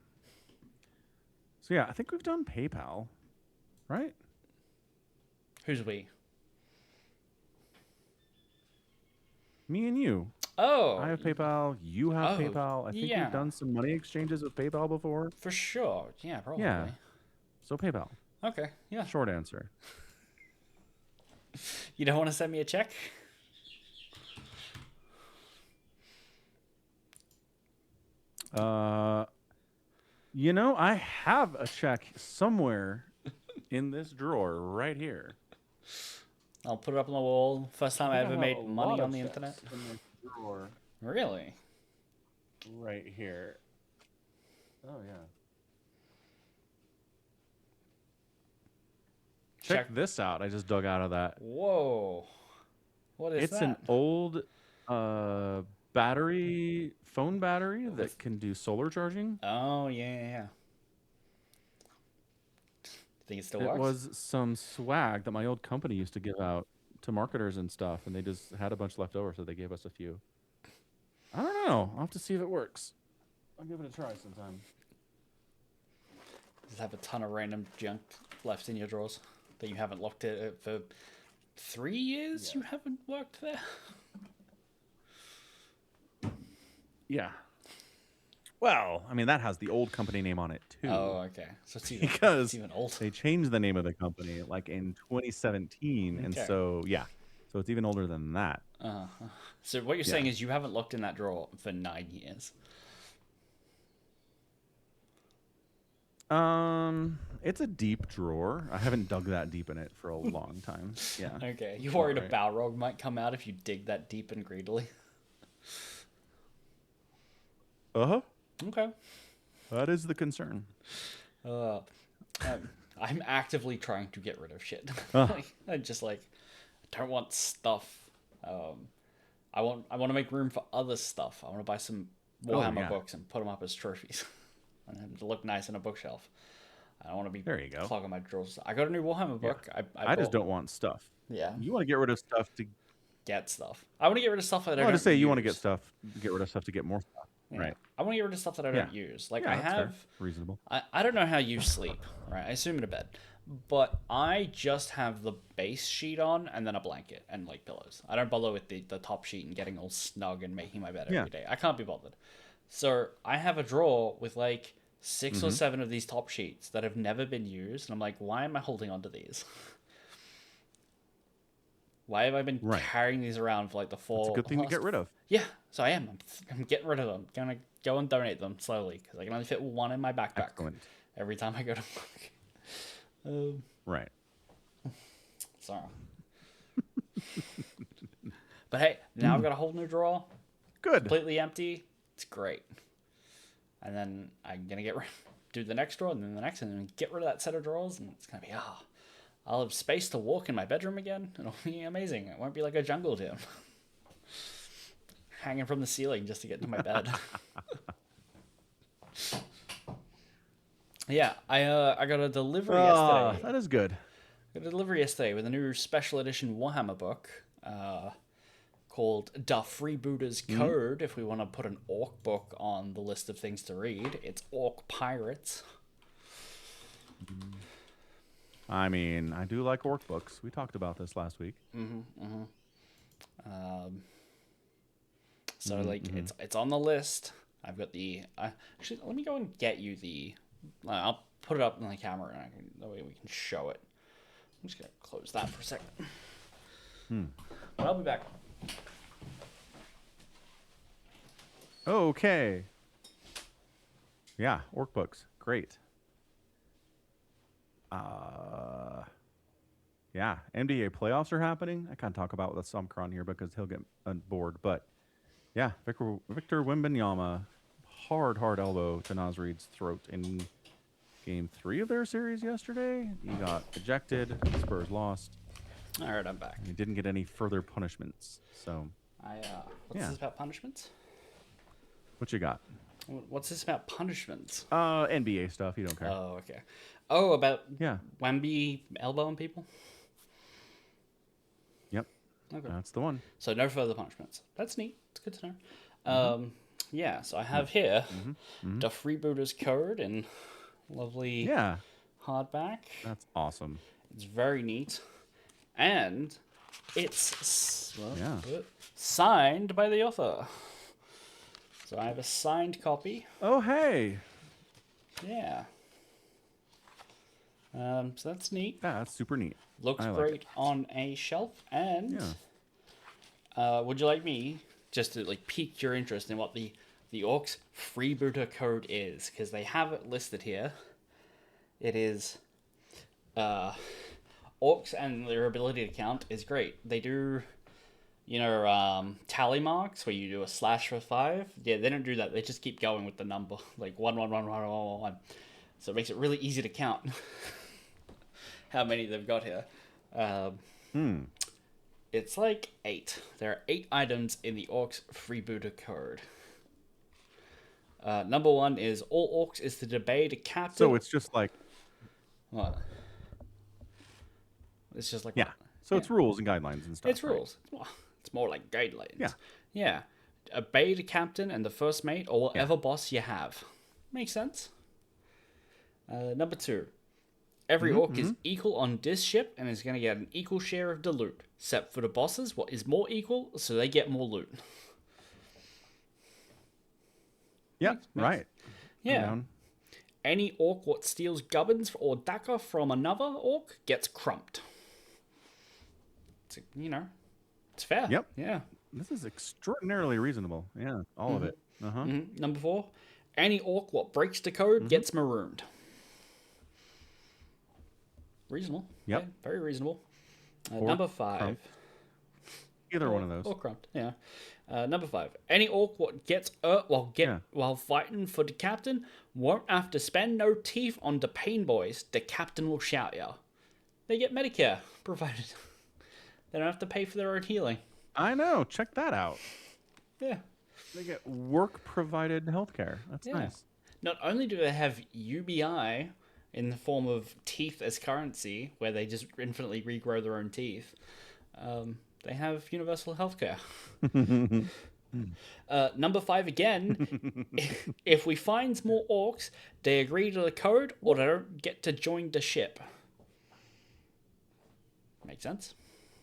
So yeah, I think we've done PayPal, right? Who's we? Me and you. Oh. I have PayPal. You have Oh, PayPal. I think we've yeah. done some money exchanges with PayPal before. For sure. Yeah, probably. Yeah. So PayPal. Okay. Yeah. Short answer. You don't want to send me a check? I have a check somewhere in this drawer right here. I'll put it up on the wall. First time I think ever have made a money lot on of the checks internet. in this drawer Really? right here. Oh yeah. Check this out. I just dug out of that. Whoa. What is It's that? an old battery, phone battery that can do solar charging. Oh, yeah. Think it still It works? was some swag that my old company used to give out to marketers and stuff, and they just had a bunch left over, so they gave us a few. I don't know. I'll have to see if it works. I'll give it a try sometime. Just have a ton of random junk left in your drawers that you haven't looked at for 3 years. Yeah. You haven't worked there. Yeah. Well, I mean, that has the old company name on it, too. Oh, okay. So it's even, because it's even old. they changed the name of the company like in 2017, and Okay. so so it's even older than that. So what you're saying is you haven't looked in that drawer for 9 years. It's a deep drawer. I haven't dug that deep in it for a long time. Yeah. Okay. You worried a Balrog might come out if you dig that deep and greedily? Uh-huh. Okay. That is the concern. I'm actively trying to get rid of shit. Uh. I don't want stuff. I want to make room for other stuff. I want to buy some Warhammer books and put them up as trophies, and have them to look nice on a bookshelf. I don't want to be there you go. clogging my drawers. I got a new Warhammer book. I just don't want stuff. Yeah. You want to get rid of stuff to get stuff. I want to get rid of stuff that I don't just say use. you want to get rid of stuff to get more stuff. Yeah. Right. I want to get rid of stuff that I don't use. Like Yeah, I that's have fair. Reasonable. I don't know how you sleep, right? I assume in a bed. But I just have the base sheet on and then a blanket and like pillows. I don't bother with the top sheet and getting all snug and making my bed every day. I can't be bothered. So I have a drawer with like 6 or 7 of these top sheets that have never been used, and I'm like, why am I holding on to these? Why have I been carrying these around for like the 4? It's a good thing to get rid of. Yeah, so I am. I'm getting rid of them. Gonna go and donate them slowly because I can only fit one in my backpack every time I go to work. Right. Sorry. But hey, now I've got a whole new drawer. Good. Completely empty. It's great. And then I'm gonna do the next drawer and then the next, and then get rid of that set of drawers, and it's gonna be I'll have space to walk in my bedroom again. It'll be amazing. It won't be like a jungle gym. Hanging from the ceiling just to get to my bed. Yeah, I got a delivery yesterday. That is good. I got a delivery yesterday with a new special edition Warhammer book called Da Freebooter's Code. If we want to put an orc book on the list of things to read, it's Orc Pirates. I mean, I do like orc books. We talked about this last week. So it's on the list. I've got the actually. Let me go and get you the. I'll put it up on the camera, and that way we can show it. I'm just gonna close that for a second. But I'll be back. Okay. Yeah, orc books, great. Yeah, NBA playoffs are happening. I can't talk about the Sumcron here because he'll get bored. But yeah, Victor Wembanyama, hard elbow to Naz Reid's throat in Game 3 of their series yesterday. He got ejected. Spurs lost. All right, I'm back. And he didn't get any further punishments. So, what's this about punishments? What you got? What's this about punishments? NBA stuff. You don't care. Oh, okay. Oh, about yeah, Wemby elbowing people. Yep. Okay. That's the one. So no further punishments. That's neat. It's good to know. Yeah. So I have here the Freebooter's Code in lovely hardback. That's awesome. It's very neat, and Signed by the author. So I have a signed copy. Oh, hey. Yeah. So that's neat. Yeah, that's super neat. Looks great on a shelf. And would you like me just to like pique your interest in what the Orcs freebooter code is? Because they have it listed here. It is Orcs and their ability to count is great. They do, tally marks where you do a slash for 5. Yeah, they don't do that. They just keep going with the number, like 1, 1, 1, 1, 1, 1, 1. So it makes it really easy to count how many they've got here. It's like 8. There are 8 items in the Orcs freebooter code. Number 1 is all Orcs is to debate a captain. So it's just like... What? It's just like... Yeah. So it's rules and guidelines and stuff. It's rules. It's more like guidelines. Yeah. Yeah. Obey the captain and the first mate or whatever boss you have. Makes sense. Number 2. Every orc is equal on this ship and is going to get an equal share of the loot. Except for the bosses, what is more equal, so they get more loot. Yeah, right. Yeah. Any orc what steals gubbins or dagger from another orc gets crumped. It's, it's fair. Yep. Yeah. This is extraordinarily reasonable. Yeah, all of it. Number 4. Any orc what breaks the code gets marooned. Reasonable. Yep. Yeah, very reasonable. Number 5. Crumped. Either one of those. Or crumped, yeah. Number 5. Any orc what gets hurt while fighting for the captain won't have to spend no teeth on the pain boys. The captain will shout ya. They get Medicare provided. They don't have to pay for their own healing. I know. Check that out. Yeah. They get work-provided healthcare. That's nice. Not only do they have UBI in the form of teeth as currency, where they just infinitely regrow their own teeth, they have universal healthcare. Number 5 again. If we find more orcs, they agree to the code or they don't get to join the ship. Make sense?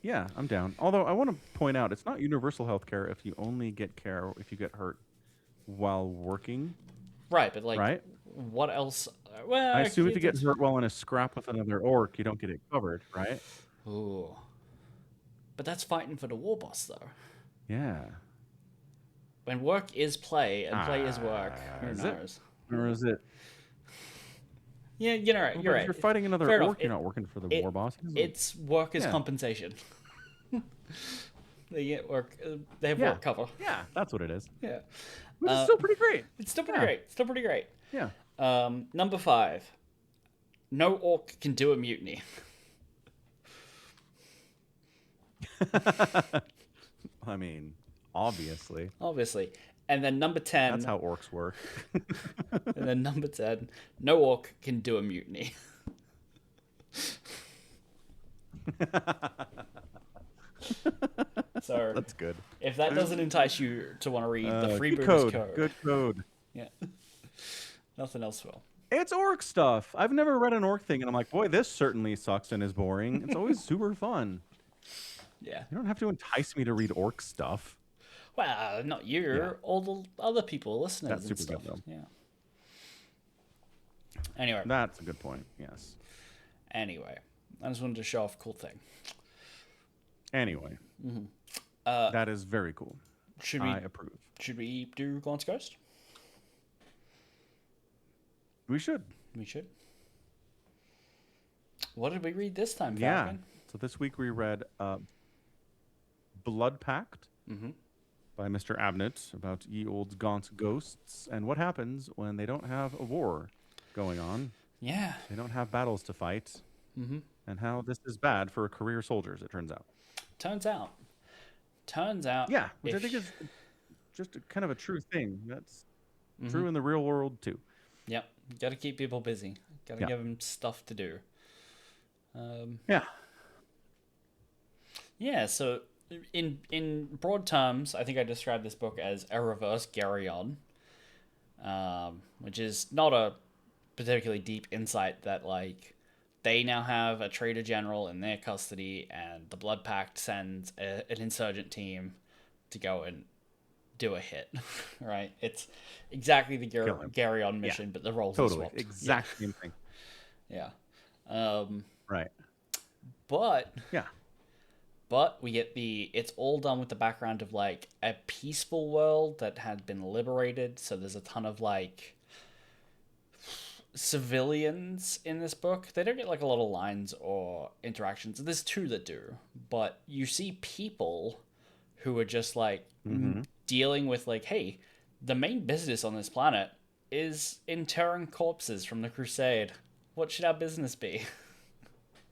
Yeah, I'm down. Although I want to point out, it's not universal healthcare if you only get care if you get hurt while working. Right, but what else? Well, I assume if you get hurt while in a scrap with another orc, you don't get it covered, right? Ooh. But that's fighting for the war boss, though. Yeah. When work is play and play is work, who knows? Or is it? Yeah, you're right. You're right. If you're fighting another Fair orc, enough. you're not working for the war boss. It's work as compensation. They get work. They have work cover. Yeah, that's what it is. Yeah. Which is still pretty great. It's still pretty great. Still pretty great. Yeah. Number 5. No orc can do a mutiny. I mean, obviously. Obviously. And then number 10. That's how orcs work. And then number 10. No orc can do a mutiny. So that's good. If that doesn't entice you to want to read the Freebooters code. Good code. Yeah. Nothing else will. It's orc stuff. I've never read an orc thing, and I'm like, boy, this certainly sucks and is boring. It's always super fun. Yeah. You don't have to entice me to read orc stuff. Well, not you. Yeah. All the other people listening. That's super stuff. good, though. Yeah. Anyway. That's a good point. Yes. Anyway, I just wanted to show off a cool thing. Anyway. That is very cool. I approve. Should we do Gaunt's Ghost? We should. We should. What did we read this time, Yeah. Falcon? So this week we read Blood Pact by Mr. Abnett about ye olde Gaunt's ghosts and what happens when they don't have a war going on. Yeah. They don't have battles to fight. And how this is bad for career soldiers, it turns out. Turns out. Yeah, which I think is just kind of a true thing. That's true in the real world, too. Yep. Got to keep people busy. Got to give them stuff to do. Yeah, so in broad terms, I think I described this book as a reverse Garyon, which is not a particularly deep insight that, like, they now have a traitor general in their custody, and the Blood Pact sends an insurgent team to go and do a hit. Right? It's exactly the Gary on mission, but the roles are swapped. Exact same thing. Yeah. Right. But Yeah. But we get it's all done with the background of like a peaceful world that had been liberated. So there's a ton of like civilians in this book. They don't get like a lot of lines or interactions. There's two that do, but you see people who are just like dealing with like, hey, the main business on this planet is interring corpses from the Crusade. What should our business be?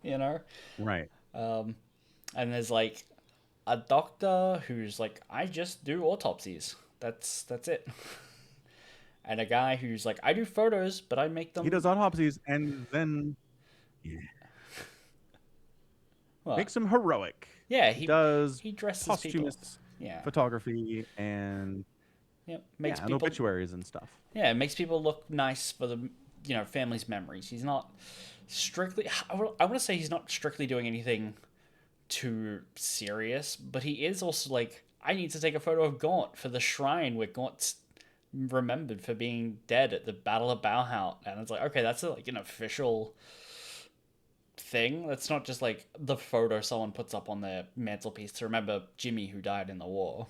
You know? Right. And there's like a doctor who's like, I just do autopsies. That's it. And a guy who's like, I do photos, but I make them. He does autopsies and then makes them heroic. Yeah, he does. He dresses posthumous people. photography and makes and people, obituaries and stuff. Yeah, it makes people look nice for the family's memories. He's not strictly. I want to say he's not strictly doing anything too serious, but he is also like, I need to take a photo of Gaunt for the shrine where Gaunt's remembered for being dead at the Battle of Bauhaus. And it's like, okay, that's like an official thing. That's not just like the photo someone puts up on their mantelpiece to remember Jimmy who died in the war.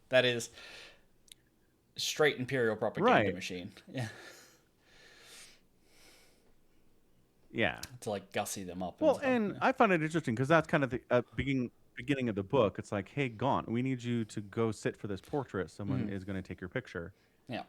That is straight Imperial propaganda machine. Yeah. Yeah. To like gussy them up. Well, and I find it interesting because that's kind of the beginning of the book. It's like, hey, Gaunt, we need you to go sit for this portrait. Someone is going to take your picture. Yeah.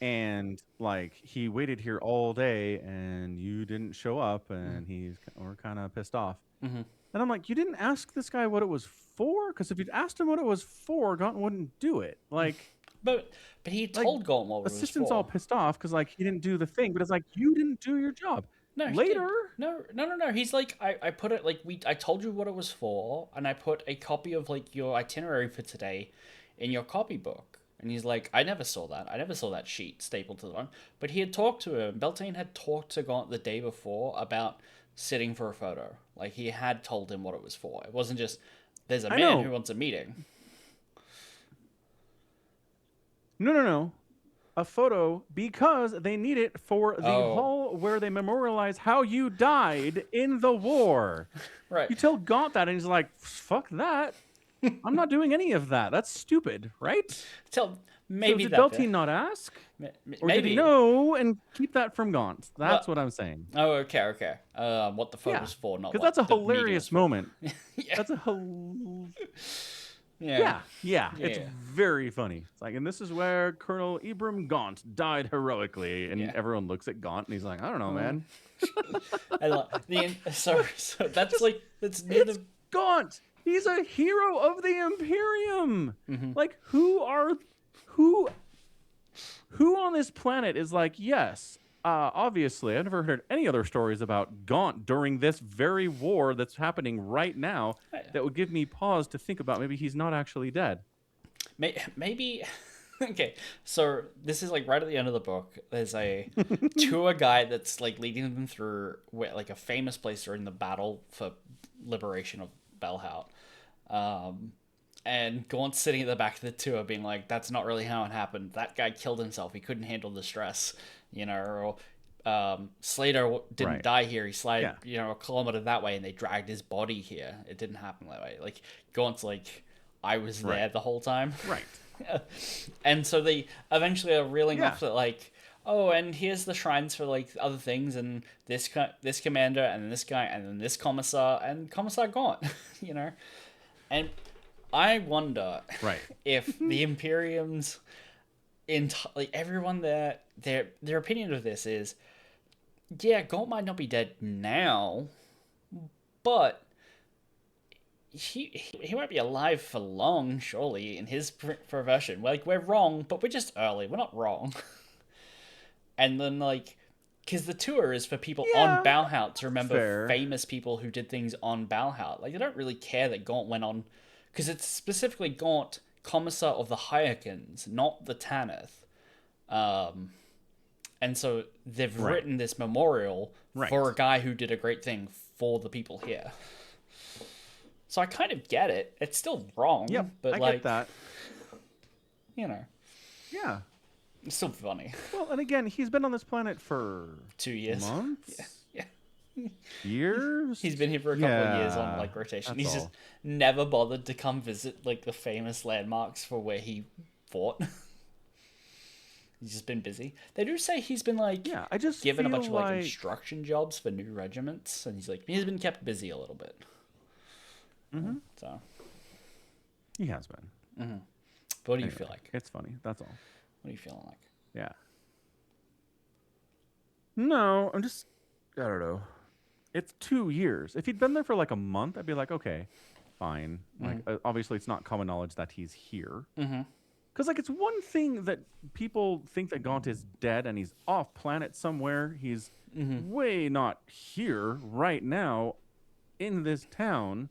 And like, he waited here all day and you didn't show up, and we're kind of pissed off. And I'm like, you didn't ask this guy what it was for? Because if you'd asked him what it was for, Gaunt wouldn't do it. Like, but he told Gaunt what it was for. Assistant's all pissed off because like he didn't do the thing, but it's like, you didn't do your job. No, later. No. He's like, I put it like I told you what it was for, and I put a copy of like your itinerary for today in your copybook. And he's like, I never saw that. I never saw that sheet stapled to the one. But he had talked to him. Beltane had talked to Gaunt the day before about sitting for a photo. Like, he had told him what it was for. It wasn't just, there's a man who wants a meeting. No. A photo because they need it for the hall where they memorialize how you died in the war. Right. You tell Gaunt that, and he's like, fuck that. I'm not doing any of that. That's stupid, right? Maybe so did Beltane not ask? Or did he know and keep that from Gaunt? That's what I'm saying. Oh, okay. What the photo's for, not because that's a hilarious moment. Yeah. That's a Yeah. It's very funny. It's like, and this is where Colonel Ibram Gaunt died heroically, and everyone looks at Gaunt and he's like, I don't know, man. So that's like, that's near the Gaunt. He's a hero of the Imperium. Like, who on this planet is like, yes, obviously, I've never heard any other stories about Gaunt during this very war that's happening right now that would give me pause to think about maybe he's not actually dead. Maybe. Okay, so this is like right at the end of the book. There's a tour guide that's like leading them through like a famous place during the battle for liberation of Bauhaus. And Gaunt's sitting at the back of the tour being like, that's not really how it happened. That guy killed himself. He couldn't handle the stress, or Slater didn't die here. He slid, a kilometer that way, and they dragged his body here. It didn't happen that way. Like, Gaunt's like, I was there the whole time. Right. And so they eventually are reeling off that, like, oh, and here's the shrines for like other things, and this commander, and then this guy, and then this commissar, and Commissar Gaunt, And I wonder if the Imperium's everyone there, their opinion of this is, Gaunt might not be dead now, but he won't be alive for long, surely, in his profession. Like, we're wrong, but we're just early. We're not wrong. And then, like, because the tour is for people on Bauhaus to remember famous people who did things on Bauhaus. Like, they don't really care that Gaunt went on, because it's specifically Gaunt, Commissar of the Hyakins, not the Tanith. And so they've Right. written this memorial Right. for a guy who did a great thing for the people here. So I kind of get it. It's still wrong, Yep, but I like, get that. you know, Yeah. it's still funny. Well, and again, he's been on this planet for 2 years. months, Yeah. years. He's been here for a couple of years on Yeah, like rotation. that's He's just all. never bothered to come visit like the famous landmarks for where he fought. He's just been busy. They do say he's been like Yeah, I just given a feel bunch of like like instruction jobs for new regiments, and he's been kept busy a little bit. So, he has been. but what do you Anyway, feel like? it's funny. That's all. What are you feeling like? Yeah. No, I don't know. It's 2 years. If he'd been there for like a month, I'd be like, okay, fine. Like, obviously, it's not common knowledge that he's here. Because, like, it's one thing that people think that Gaunt is dead and he's off planet somewhere. He's way not here right now in this town.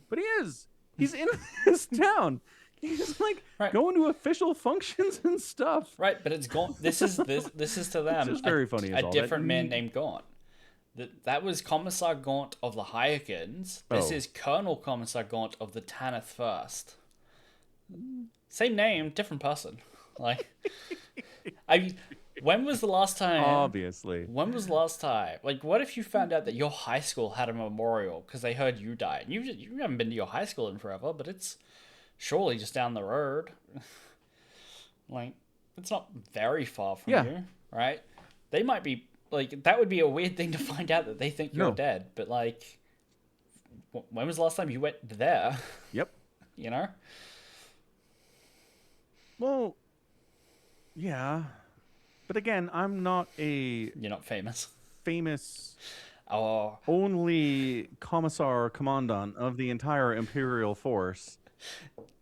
But he is. He's in this town. He's like going to official functions and stuff. Right, but it's Gaunt. This is to them. It's just very funny. A different man named Gaunt. That was Commissar Gaunt of the Hyakins. This is Colonel Commissar Gaunt of the Tanith First. Same name, different person. Like, when was the last time? Obviously. When was the last time? Like, what if you found out that your high school had a memorial because they heard you died? You haven't been to your high school in forever, but it's surely just down the road. Like, it's not very far from you, right? They might be like, that would be a weird thing to find out that they think you're dead. But like, when was the last time you went there? Yep. You know. Well, yeah. But again, I'm not You're not famous. Oh. Only commissar commandant of the entire Imperial force.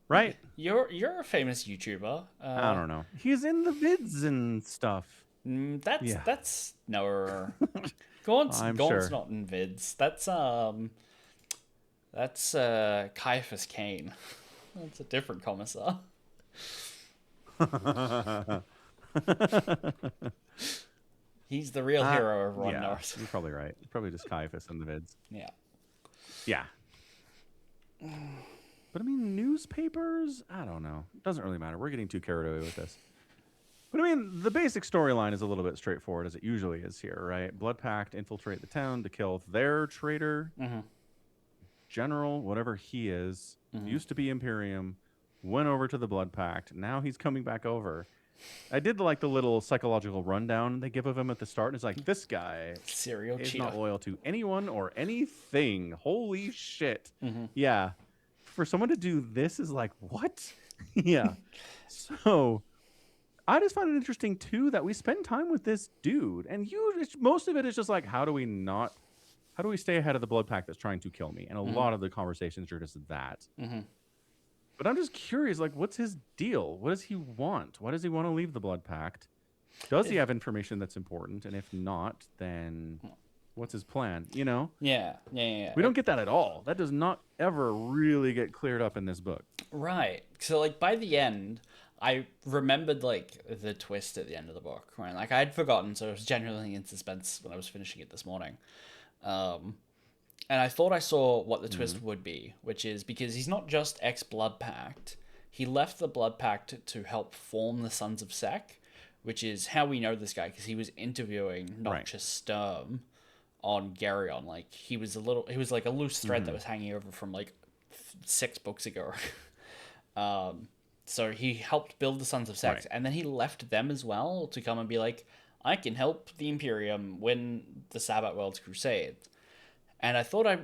Right? You're a famous YouTuber. I don't know. He's in the vids and stuff. That's no. Gaunt's sure. not in vids. That's Caiaphas Kane. That's a different commissar. He's the real hero of Ron Norris. You're probably right. Probably just Caiaphas in the vids. Yeah. Yeah. But I mean, newspapers? I don't know. It doesn't really matter. We're getting too carried away with this. But I mean, the basic storyline is a little bit straightforward, as it usually is here, right? Blood Pact infiltrate the town to kill their traitor, general, whatever he is. Used to be Imperium, went over to the Blood Pact. Now he's coming back over. I did like the little psychological rundown they give of him at the start. It's like, this guy Serial is cheater. not loyal to anyone or anything. Holy shit. Yeah. For someone to do this is like, what? Yeah. So I just find it interesting, too, that we spend time with this dude. And most of it is just like, how do we stay ahead of the Blood Pact that's trying to kill me? And a lot of the conversations are just that. But I'm just curious, like, what's his deal? What does he want? Why does he want to leave the Blood Pact? Does he have information that's important? And if not, then what's his plan? You know? Yeah. We don't get that at all. That does not ever really get cleared up in this book. Right. So, like, by the end, I remembered, like, the twist at the end of the book, right? Like, I had forgotten, so I was genuinely in suspense when I was finishing it this morning. And I thought I saw what the twist would be, which is because he's not just ex-Blood Pact. He left the Blood Pact to help form the Sons of Sec, which is how we know this guy, because he was interviewing Noxious Sturm on Geryon. Like, he was like a loose thread that was hanging over from, like, 6 books ago. So he helped build the Sons of Sec, and then he left them as well to come and be like, I can help the Imperium win the Sabbat World's Crusade. And I thought I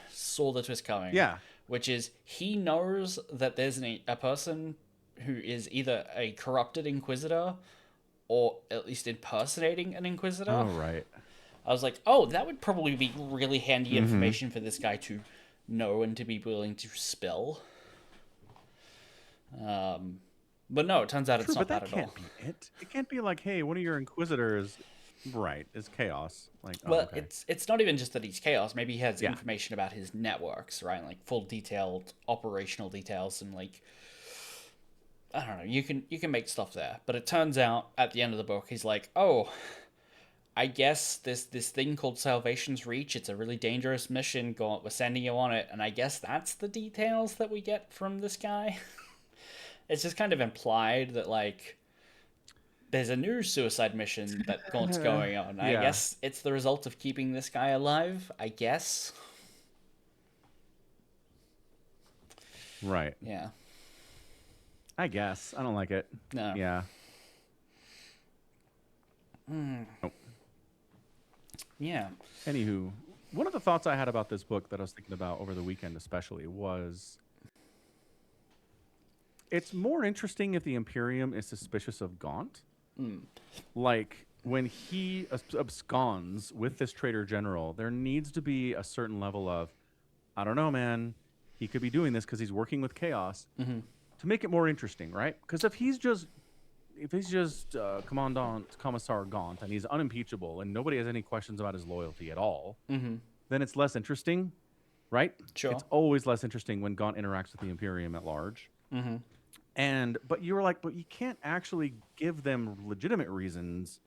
saw the twist coming. Yeah. Which is, he knows that there's a person who is either a corrupted Inquisitor or at least impersonating an Inquisitor. Oh, right. I was like, oh, that would probably be really handy information for this guy to know and to be willing to spill. But no, it turns out it's not that at all. But that can't be it. It can't be like, hey, one of your Inquisitors... Right, is Chaos. Like, well, it's not even just that he's Chaos. Maybe he has information about his networks, right? Like full detailed operational details and like I don't know. You can make stuff there, but it turns out at the end of the book, he's like, oh, I guess this thing called Salvation's Reach. It's a really dangerous mission. We're sending you on it, and I guess that's the details that we get from this guy. It's just kind of implied that like there's a new suicide mission that Gaunt's going on. I Yeah. guess it's the result of keeping this guy alive. I guess. Right. Yeah. I guess. I don't like it. No. Yeah. Oh. Yeah. Anywho, one of the thoughts I had about this book that I was thinking about over the weekend especially was it's more interesting if the Imperium is suspicious of Gaunt. Like, when he absconds with this traitor general, there needs to be a certain level of, I don't know, man, he could be doing this because he's working with Chaos to make it more interesting, right? Because if he's just Commissar Gaunt and he's unimpeachable and nobody has any questions about his loyalty at all, then it's less interesting, right? Sure. It's always less interesting when Gaunt interacts with the Imperium at large. But you were like, but you can't actually give them legitimate reasons.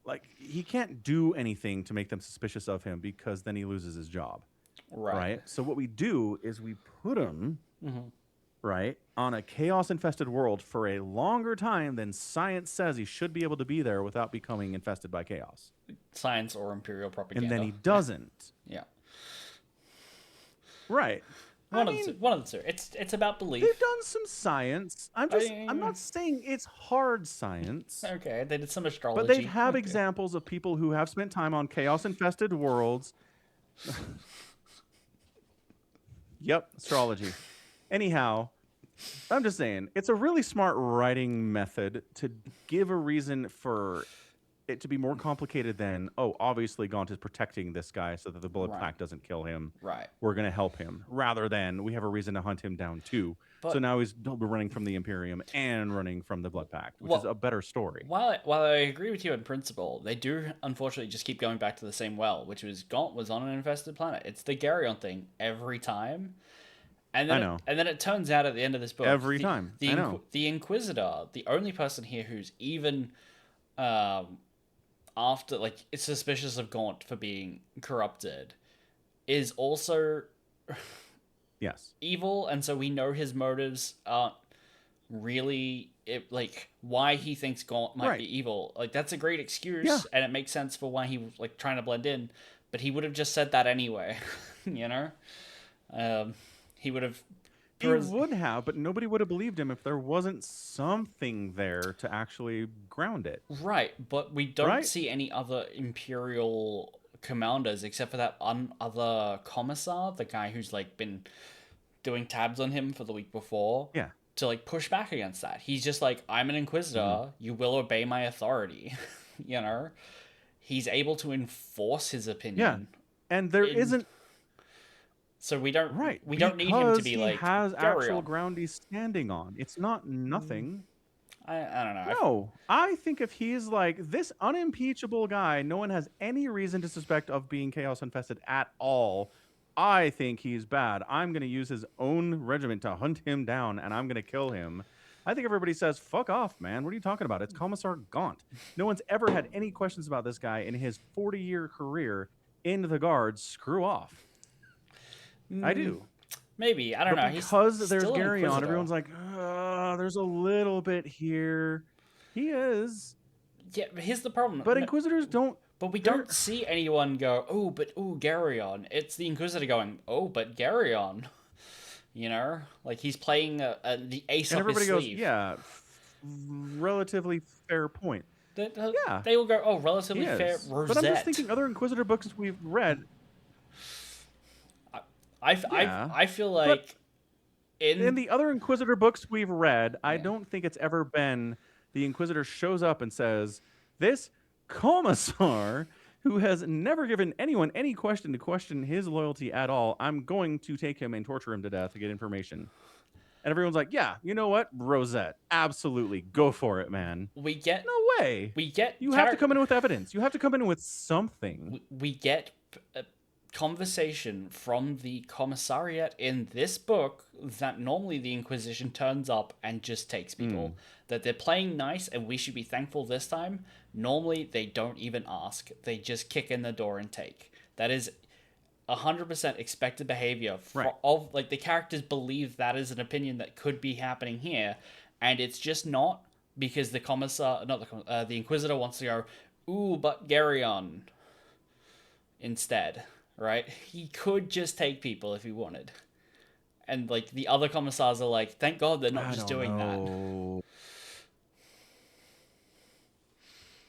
Like, he can't do anything to make them suspicious of him because then he loses his job. Right? So what we do is we put him, right, on a chaos-infested world for a longer time than science says he should be able to be there without becoming infested by chaos. Science or Imperial propaganda. And then he doesn't. Yeah. Right. One of the two. It's about belief. They've done some science. I'm not saying it's hard science. Okay, they did some astrology. But they have examples of people who have spent time on chaos-infested worlds. Yep, astrology. Anyhow, I'm just saying, it's a really smart writing method to give a reason for it to be more complicated than, oh, obviously Gaunt is protecting this guy so that the Blood Pact doesn't kill him. Right. We're going to help him. Rather than, we have a reason to hunt him down too. So now he's running from the Imperium and running from the Blood Pact, which is a better story. While I agree with you in principle, they do unfortunately just keep going back to the same well, which was Gaunt was on an infested planet. It's the Garyon thing every time. And then and then it turns out at the end of this book, every time. The Inquisitor, the only person here who's even after, like, it's suspicious of Gaunt for being corrupted, is also evil, and so we know his motives aren't really why he thinks Gaunt might be evil. Like, that's a great excuse, and it makes sense for why he was like trying to blend in, but he would have just said that anyway. You know, he would have. He would have, but nobody would have believed him if there wasn't something there to actually ground it. Right, but we don't see any other Imperial commanders except for that other commissar, the guy who's like been doing tabs on him for the week before. Yeah. To like push back against that. He's just like, I'm an Inquisitor, you will obey my authority. You know? He's able to enforce his opinion. Yeah. And there isn't. So we don't we don't need him to be like, he has actual ground he's standing on. It's not nothing. I don't know. No, I think if he's like this unimpeachable guy, no one has any reason to suspect of being chaos infested at all. I think he's bad. I'm going to use his own regiment to hunt him down, and I'm going to kill him. I think everybody says, fuck off, man. What are you talking about? It's Commissar Gaunt. No one's ever had any questions about this guy in his 40-year career in the Guards. Screw off. I do. Maybe. I don't know. Because there's Garyon, everyone's like, there's a little bit here. He is. Yeah, but here's the problem. But Inquisitors don't. But we don't see anyone go, Garyon. It's the Inquisitor going, oh, but Garyon. You know? Like, he's playing the ace up his sleeve. Everybody goes, yeah, relatively fair point. They will go, oh, relatively fair, Rosette. But I'm just thinking other Inquisitor books we've read. I feel like in the other Inquisitor books we've read, I don't think it's ever been the Inquisitor shows up and says, this Commissar who has never given anyone any question to question his loyalty at all, I'm going to take him and torture him to death to get information. And everyone's like, yeah, you know what? Rosette. Absolutely. Go for it, man. No way. You have to come in with evidence. You have to come in with something. We get conversation from the commissariat in this book that normally the Inquisition turns up and just takes people. That they're playing nice and we should be thankful this time. Normally, they don't even ask. They just kick in the door and take. That is 100% expected behavior of, like, the characters believe that is an opinion that could be happening here, and it's just not, because the Inquisitor wants to go, ooh, but Geryon instead, right? He could just take people if he wanted. And, like, the other commissars are like, thank God they're not just doing that.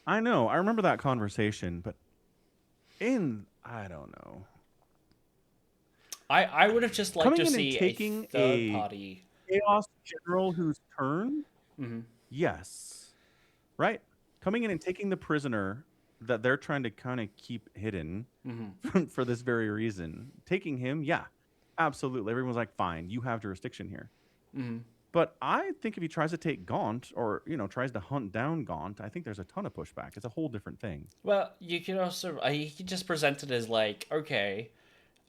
I know. I remember that conversation, but I don't know. I would have just liked Coming to in and see taking a third party Chaos General who's turned. Yes. Right? Coming in and taking the prisoner that they're trying to kind of keep hidden for this very reason. Taking him, yeah, absolutely. Everyone's like, fine, you have jurisdiction here. But I think if he tries to take Gaunt, or, you know, tries to hunt down Gaunt, I think there's a ton of pushback. It's a whole different thing. Well, you could also, he could just present it as like, okay,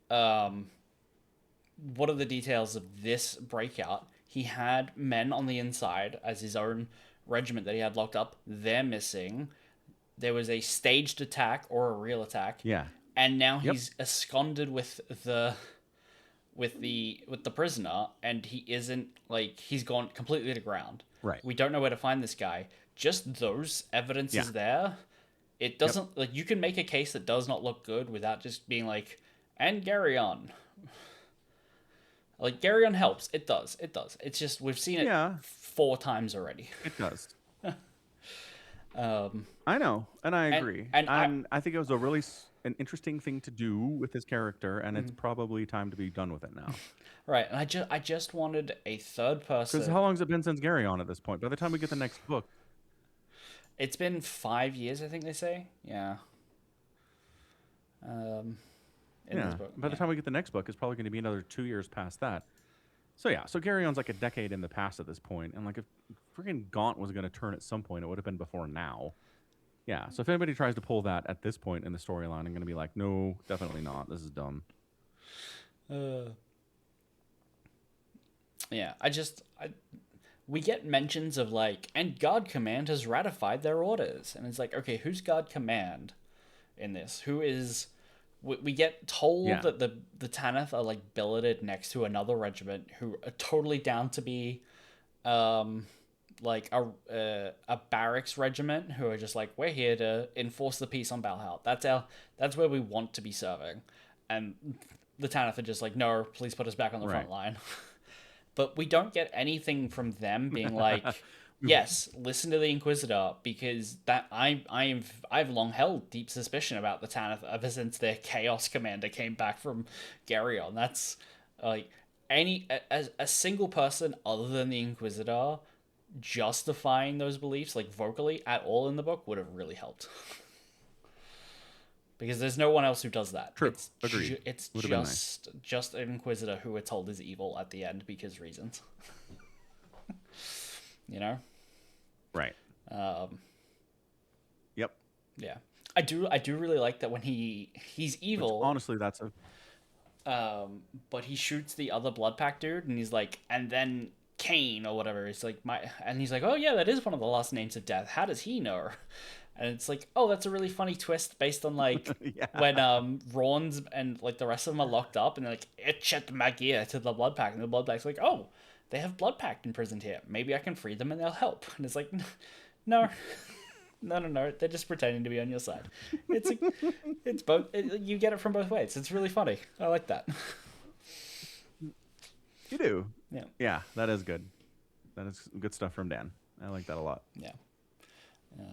what are the details of this breakout? He had men on the inside as his own regiment that he had locked up. They're missing. There was a staged attack or a real attack. Yeah. And now he's absconded with the prisoner, and he isn't, like, he's gone completely to ground. Right. We don't know where to find this guy. Just those evidences there. It doesn't, like, you can make a case that does not look good without just being like, and Geryon. Like, Geryon helps. It does. It's just, we've seen it 4 times already. It does. I know, and I agree. And I think it was an interesting thing to do with his character, and it's probably time to be done with it now. Right, and I just wanted a third person. Because how long has it been since Geryon at this point? By the time we get the next book, it's been 5 years, I think they say. Yeah. This book, by the time we get the next book, it's probably going to be another 2 years past that. So so Geryon's like a decade in the past at this point, and like if freaking Gaunt was going to turn at some point, it would have been before now. Yeah, so if anybody tries to pull that at this point in the storyline, I'm going to be like, no, definitely not. This is dumb. Yeah, we get mentions of, like, and Guard Command has ratified their orders, and it's like, okay, who's Guard Command in this? Who is? We get told that the Tanith are, like, billeted next to another regiment who are totally down to be, like a barracks regiment, who are just like, we're here to enforce the peace on Valhalla. That's where we want to be serving, and the Tanith are just like, no, please put us back on the front line. But we don't get anything from them being like, yes, listen to the Inquisitor, because that I've long held deep suspicion about the Tanith ever since their Chaos Commander came back from Geryon. That's like a single person other than the Inquisitor justifying those beliefs, like, vocally at all in the book, would have really helped. Because there's no one else who does that. True. Agreed. It's just an Inquisitor who we're told is evil at the end because reasons. You know? Right. Yep. Yeah. I do really like that when he's evil. Which, honestly, that's but he shoots the other Blood Pact dude, and he's like, and then Kane or whatever. He's like, and he's like, oh yeah, that is one of the last names of death. How does he know? And it's like, oh, that's a really funny twist based on, like, when Rawns and, like, the rest of them are locked up, and they're like, Echet Magia to the Blood Pact, and the Blood Pact's like, oh, they have Blood Pact imprisoned here. Maybe I can free them and they'll help. And it's like, no. No. They're just pretending to be on your side. It's both. You get it from both ways. It's really funny. I like that. You do. Yeah. Yeah, that is good. That is good stuff from Dan. I like that a lot. Yeah.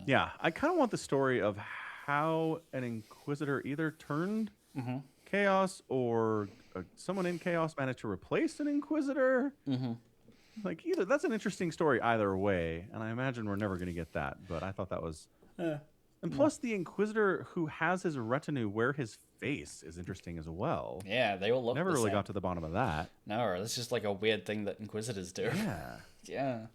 Yeah, I kind of want the story of how an Inquisitor either turned Chaos or someone in Chaos managed to replace an Inquisitor. Like, either that's an interesting story either way, and I imagine we're never going to get that, but I thought that was... and plus, the Inquisitor who has his retinue wear his face is interesting as well. Yeah, they all look Never really got to the bottom of that. No, that's just like a weird thing that Inquisitors do. Yeah.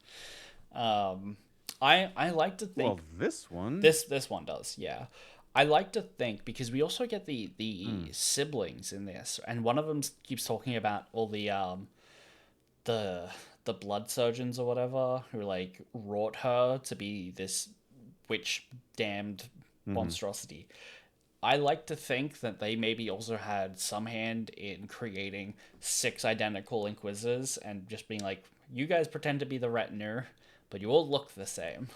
I like to think... Well, this one... This one does, yeah. I like to think, because we also get the siblings in this, and one of them keeps talking about all the the blood surgeons or whatever who like wrought her to be this witch damned monstrosity. I like to think that they maybe also had some hand in creating 6 identical Inquisitors and just being like, you guys pretend to be the retinue, but you all look the same.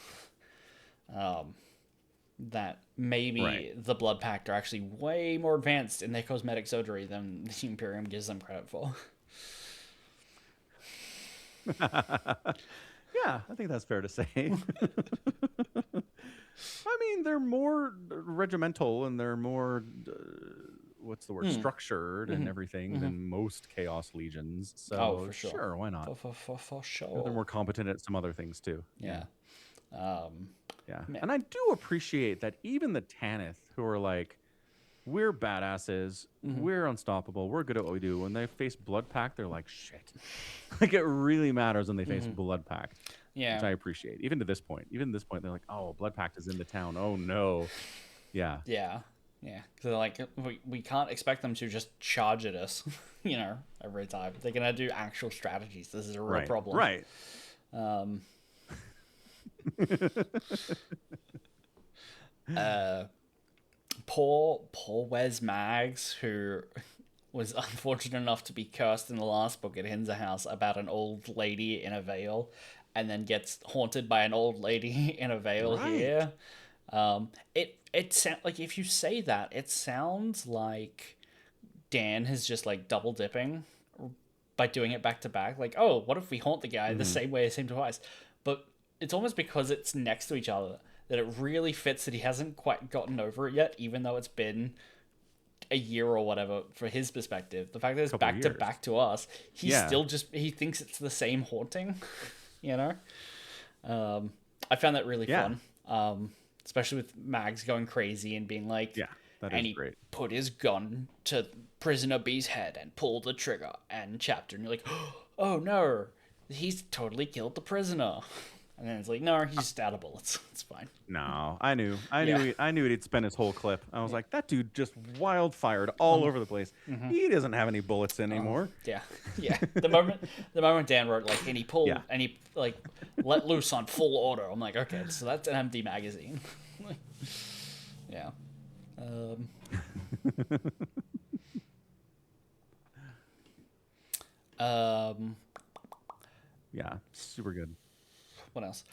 That maybe the Blood Pact are actually way more advanced in their cosmetic surgery than the Imperium gives them credit for. Yeah, I think that's fair to say. I mean, they're more regimental and they're more, what's the word, structured and everything than most Chaos Legions. So, for sure. sure, why not? For sure. They're more competent at some other things, too. Yeah. Yeah. And I do appreciate that even the Tanith, who are like, we're badasses, we're unstoppable, we're good at what we do. When they face Blood Pact, they're like, shit. Like, it really matters when they face Blood Pact. Yeah. Which I appreciate. Even to this point. Even at this point, they're like, oh, Blood Pact is in the town. Oh, no. Yeah. Yeah. Yeah. Because like, we can't expect them to just charge at us, every time. They're going to do actual strategies. This is a real problem. Right. Poor Wes Maggs, who was unfortunate enough to be cursed in the last book at Hinza House about an old lady in a veil, and then gets haunted by an old lady in a veil here. It sounds like, if you say that, it sounds like Dan has just like double dipping by doing it back to back. Like, oh, what if we haunt the guy the same way as him twice? But it's almost because it's next to each other that it really fits that he hasn't quite gotten over it yet, even though it's been a year or whatever for his perspective. The fact that it's back to back to us, he's still he thinks it's the same haunting, I found that really fun. Especially with Mags going crazy and being like, that and is he great. put his gun to Prisoner B's head and pulled the trigger and chapter, and you're like, oh no, he's totally killed the prisoner. And then it's like, no, he's just out of bullets. It's fine. No, I knew he'd spent his whole clip. I was like, that dude just wildfired all over the place. He doesn't have any bullets anymore. Yeah. The moment Dan wrote like, and he pulled and he like let loose on full auto. I'm like, okay, so that's an empty magazine. Yeah. Yeah, super good. What else?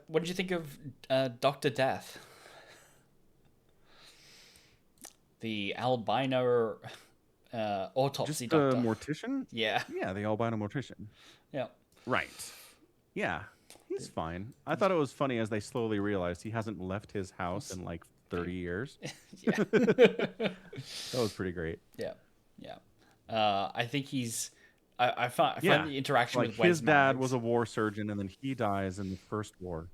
What did you think of Dr. Death? The albino autopsy doctor. The mortician? Yeah. Yeah, the albino mortician. Yeah. Right. Yeah, he's fine. I thought it was funny as they slowly realized he hasn't left his house in like 30 years. Yeah. That was pretty great. Yeah. I think he's... I find the interaction like with Wes his dad Maggs, was a war surgeon, and then he dies in the first war.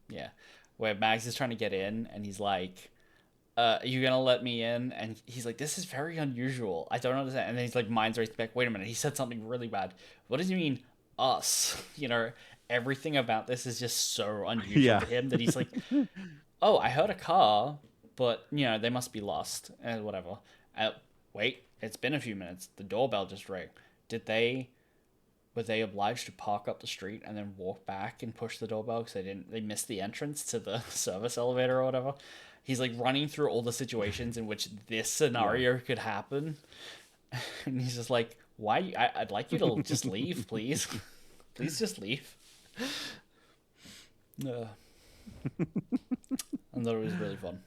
Yeah, where Mags is trying to get in, and he's like, "Are you gonna let me in?" And he's like, "This is very unusual. I don't understand." And then he's like, minds race back. Wait a minute, he said something really bad. What does he mean, us? Everything about this is just so unusual to him that he's like, "Oh, I heard a car, but they must be lost and whatever." Wait, it's been a few minutes. The doorbell just rang. Were they obliged to park up the street and then walk back and push the doorbell because they missed the entrance to the service elevator or whatever? He's like running through all the situations in which this scenario could happen, and he's just like, "Why? I'd like you to just leave, please. Please just leave." I thought it was really fun.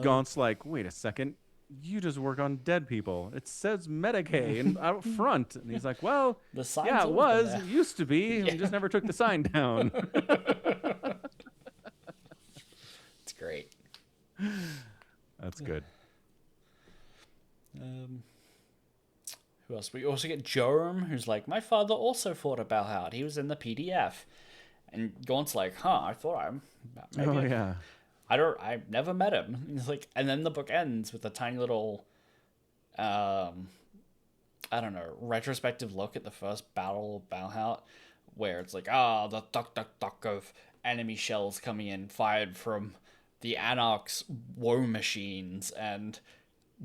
Gaunt's like, wait a second. You just work on dead people. It says Medicaid out front. And he's like, well, The sign's yeah, it always been was. there. It used to be. We just never took the sign down. It's great. That's good. Who else? We also get Jerome, who's like, my father also fought at Balhard. He was in the PDF. And Gaunt's like, I thought maybe. Oh, yeah. I've never met him. And he's like, and then the book ends with a tiny little, I don't know, retrospective look at the first battle of Balhart, where it's like, the duck of enemy shells coming in, fired from the Anarch's woe machines, and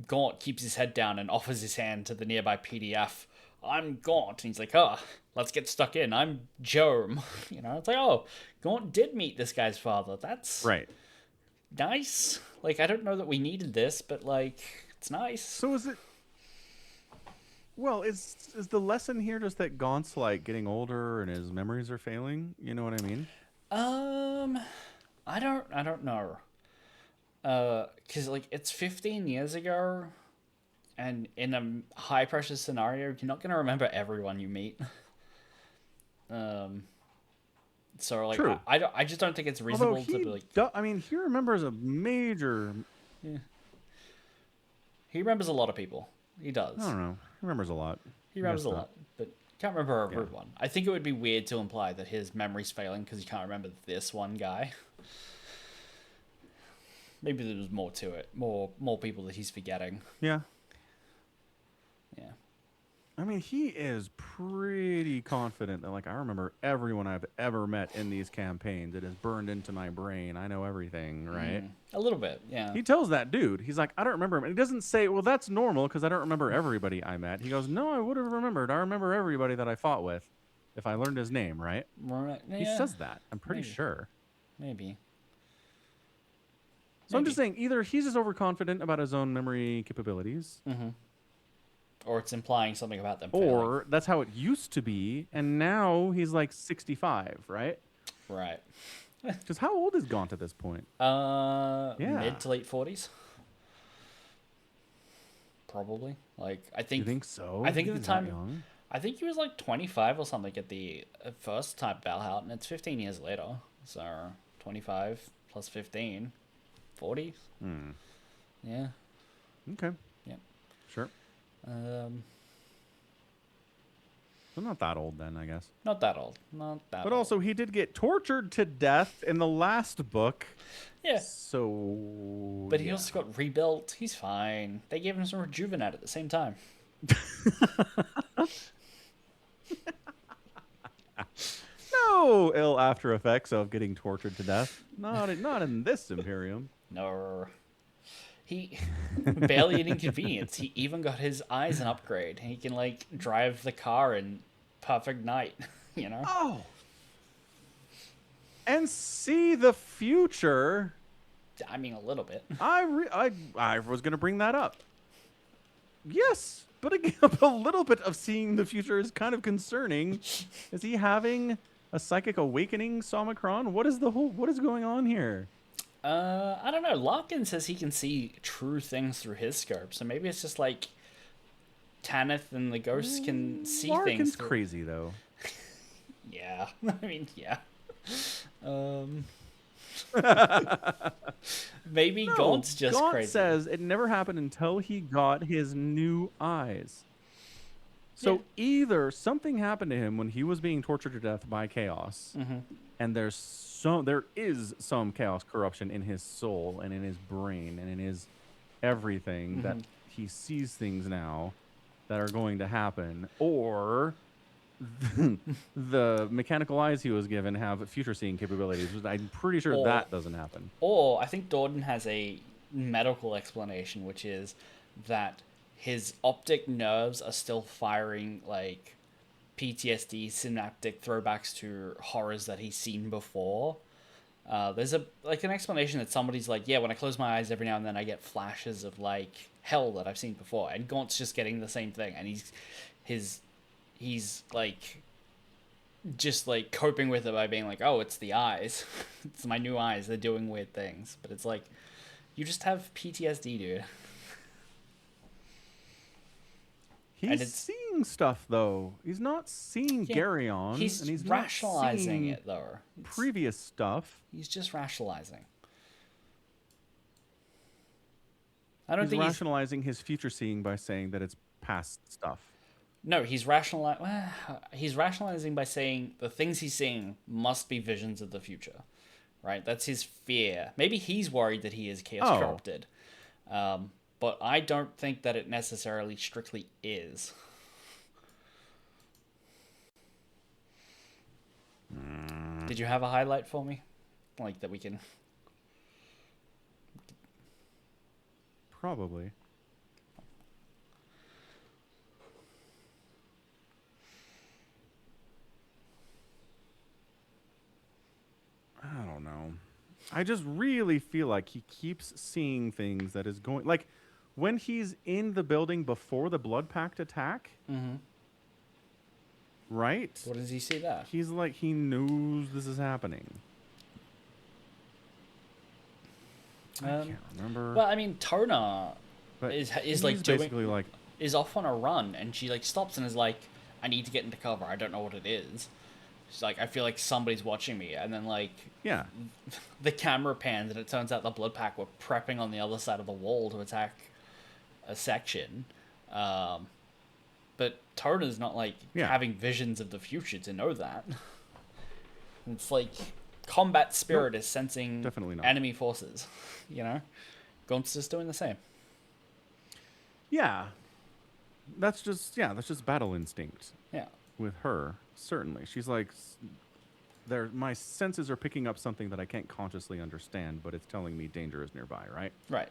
Gaunt keeps his head down and offers his hand to the nearby PDF. I'm Gaunt. And he's like, oh, let's get stuck in. I'm Jerome. It's like, oh, Gaunt did meet this guy's father. That's Right. nice. Like, I don't know that we needed this, but, like, it's nice. So is it... Well, is the lesson here just that Gaunt's, like, getting older and his memories are failing? You know what I mean? I don't know. Because, like, it's 15 years ago, and in a high-pressure scenario, you're not going to remember everyone you meet. So, like, True. I just don't think it's reasonable to be like... I mean, he remembers a major... Yeah. He remembers a lot of people. He does. I don't know. He remembers a lot. He remembers a lot, but can't remember everyone. I think it would be weird to imply that his memory's failing because he can't remember this one guy. Maybe there was more to it. More people that he's forgetting. Yeah. Yeah. I mean, he is pretty confident that, like, I remember everyone I've ever met in these campaigns. It is burned into my brain. I know everything, right? A little bit, yeah. He tells that dude, he's like, I don't remember him. And he doesn't say, well, that's normal because I don't remember everybody I met. He goes, no, I would have remembered. I remember everybody that I fought with if I learned his name, right? Right. Yeah. He says that. I'm pretty sure. Maybe. So I'm just saying, either he's just overconfident about his own memory capabilities. Mm-hmm. Or it's implying something about them. Or failing. that's how it used to be, and now he's like 65, right? Right. Because how old is Gaunt at this point? Mid to late 40s. Probably. Like, I think. You think so? I think at the He's time. that young? I think he was like 25 or something at the first time Valhalla, and it's 15 years later. So 25 plus 15, 40. Yeah. Okay. Yeah. Sure. So not that old then, I guess. Not that old. Not that. But old. also, he did get tortured to death in the last book. Yeah. So. But he also got rebuilt. He's fine. They gave him some rejuvenate at the same time. No ill after effects of getting tortured to death. Not in this Imperium. No. He barely an inconvenience. He even got his eyes an upgrade. He can, like, drive the car in perfect night, Oh. And see the future. I mean, a little bit. I was going to bring that up. Yes, but again, a little bit of seeing the future is kind of concerning. Is he having a psychic awakening, Somicron? What is going on here? I don't know. Larkin says he can see true things through his scope, so maybe it's just like Tanith and the ghosts can see Larkin's things. Crazy though. Yeah, I mean, yeah. Maybe Gaunt's just Gaunt crazy. says it never happened until he got his new eyes. So either something happened to him when he was being tortured to death by chaos, and there is some chaos corruption in his soul and in his brain and in his everything that he sees things now that are going to happen, or the mechanical eyes he was given have future seeing capabilities. I'm pretty sure that doesn't happen. Or I think Dorden has a medical explanation, which is that his optic nerves are still firing like PTSD, synaptic throwbacks to horrors that he's seen before. There's an explanation that somebody's like, yeah, when I close my eyes every now and then I get flashes of like hell that I've seen before, and Gaunt's just getting the same thing, and he's like just like coping with it by being like, oh, it's the eyes. It's my new eyes, they're doing weird things. But it's like, you just have PTSD, dude. He's seeing stuff though. He's not seeing Garyon. He's rationalizing it though. Previous stuff. He's just rationalizing. He's rationalizing his future seeing by saying that it's past stuff. No, he's rationalizing by saying the things he's seeing must be visions of the future, right? That's his fear. Maybe he's worried that he is chaos corrupted, but I don't think that it necessarily strictly is. Did you have a highlight for me, like that we can? Probably. I don't know. I just really feel like he keeps seeing things that is going like when he's in the building before the Blood Pact attack. Mm-hmm. Right? What does he see there? He's like he knows this is happening. I can't remember. Well, I mean, Tona But is like basically like is off on a run, and she like stops and is like, "I need to get into cover. I don't know what it is." She's like, "I feel like somebody's watching me," and then like yeah. the camera pans, and it turns out the Blood Pack were prepping on the other side of the wall to attack a section. But Tona's not like having visions of the future to know that. It's like combat spirit is sensing definitely not. enemy forces, you know? Gaunt's just doing the same. Yeah. That's just battle instinct. Yeah. With her, certainly. She's like my senses are picking up something that I can't consciously understand, but it's telling me danger is nearby, right? Right.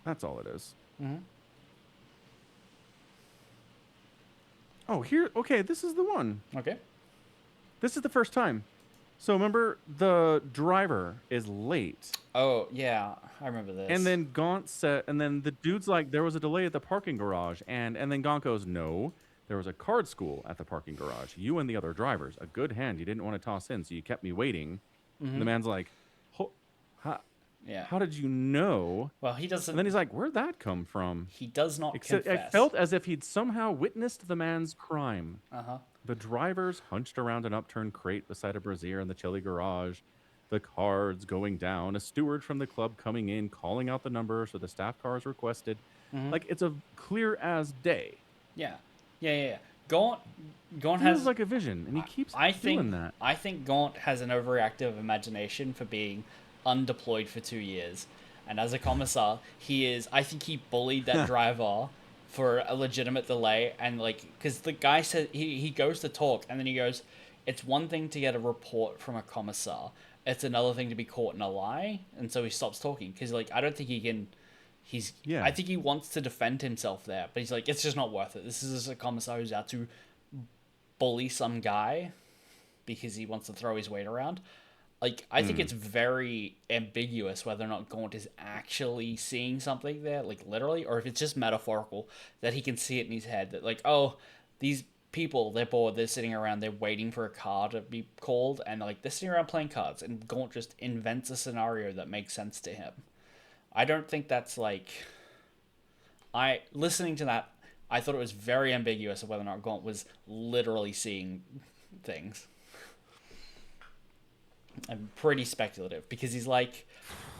That's all it is. Mm-hmm. Oh, here. Okay, this is the one. Okay. This is the first time. So remember, the driver is late. Oh, yeah. I remember this. And then Gaunt said, and then the dude's like, there was a delay at the parking garage. And then Gaunt goes, no, there was a card school at the parking garage. You and the other drivers, a good hand you didn't want to toss in, so you kept me waiting. Mm-hmm. And the man's like, how did you know? Well, he doesn't. And then he's like, where'd that come from? He does not confess. I felt as if he'd somehow witnessed the man's crime. Uh-huh. The drivers hunched around an upturned crate beside a brazier in the chilly garage. The cards going down. A steward from the club coming in, calling out the number so the staff car is requested. Mm-hmm. Like, it's a clear as day. Yeah. Gaunt has like a vision, and he keeps doing that. I think Gaunt has an overactive imagination for being undeployed for 2 years, and as a commissar, I think he bullied that driver for a legitimate delay, and like because the guy said he goes to talk, and then he goes, "It's one thing to get a report from a commissar, it's another thing to be caught in a lie," and so he stops talking because like I don't think he can. I think he wants to defend himself there, but he's like, it's just not worth it. This is just a commissar who's out to bully some guy because he wants to throw his weight around. Like, I think it's very ambiguous whether or not Gaunt is actually seeing something there, like literally, or if it's just metaphorical, that he can see it in his head, that like, oh, these people, they're bored, they're sitting around, they're waiting for a card to be called, and like, they're sitting around playing cards, and Gaunt just invents a scenario that makes sense to him. I don't think that's like... Listening to that, I thought it was very ambiguous of whether or not Gaunt was literally seeing things. I'm pretty speculative, because he's like,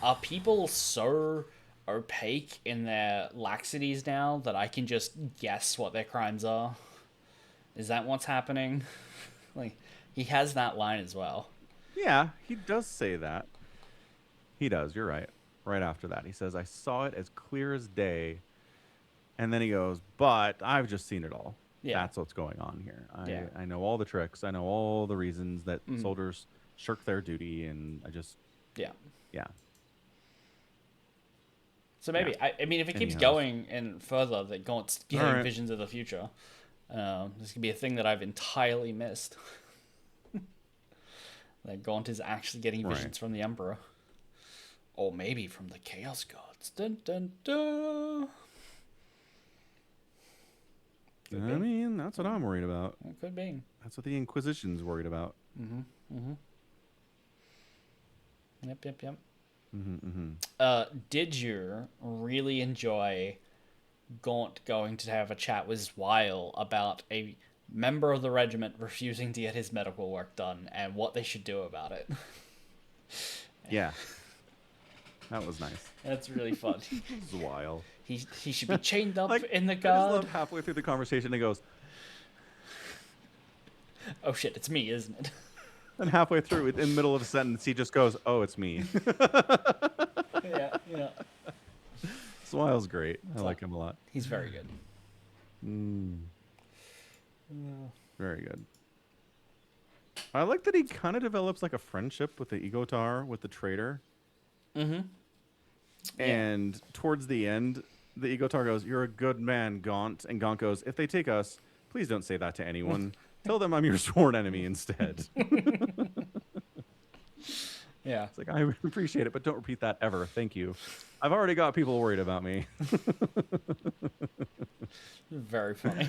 are people so opaque in their laxities now that I can just guess what their crimes are? Is that what's happening? Like, he has that line as well. Yeah, he does say that. He does, you're right. Right after that, he says, I saw it as clear as day. And then he goes, but I've just seen it all. Yeah. That's what's going on here. I know all the tricks. I know all the reasons that soldiers shirk their duty, and I just... Yeah. So maybe, I mean, if it keeps going and further, that Gaunt's getting visions of the future, this could be a thing that I've entirely missed. That Gaunt is actually getting visions from the Emperor. Or maybe from the Chaos Gods. Dun, dun, dun. I mean, that's what I'm worried about. It could be. That's what the Inquisition's worried about. Yep. Did you really enjoy Gaunt going to have a chat with Weil about a member of the regiment refusing to get his medical work done and what they should do about it? Yeah. That was nice. That's really fun. Weil. He should be chained up like, in the guard. I just love halfway through the conversation, he goes, oh shit, it's me, isn't it? And halfway through, in the middle of a sentence, he just goes, oh, it's me. Yeah. Wile's great. I like him a lot. He's very good. Very good. I like that he kind of develops like a friendship with the Egotar, with the traitor. And towards the end, the Egotar goes, "You're a good man, Gaunt." And Gaunt goes, "If they take us, please don't say that to anyone. Tell them I'm your sworn enemy instead." Yeah. It's like, I appreciate it, but don't repeat that ever. Thank you. I've already got people worried about me. Very funny.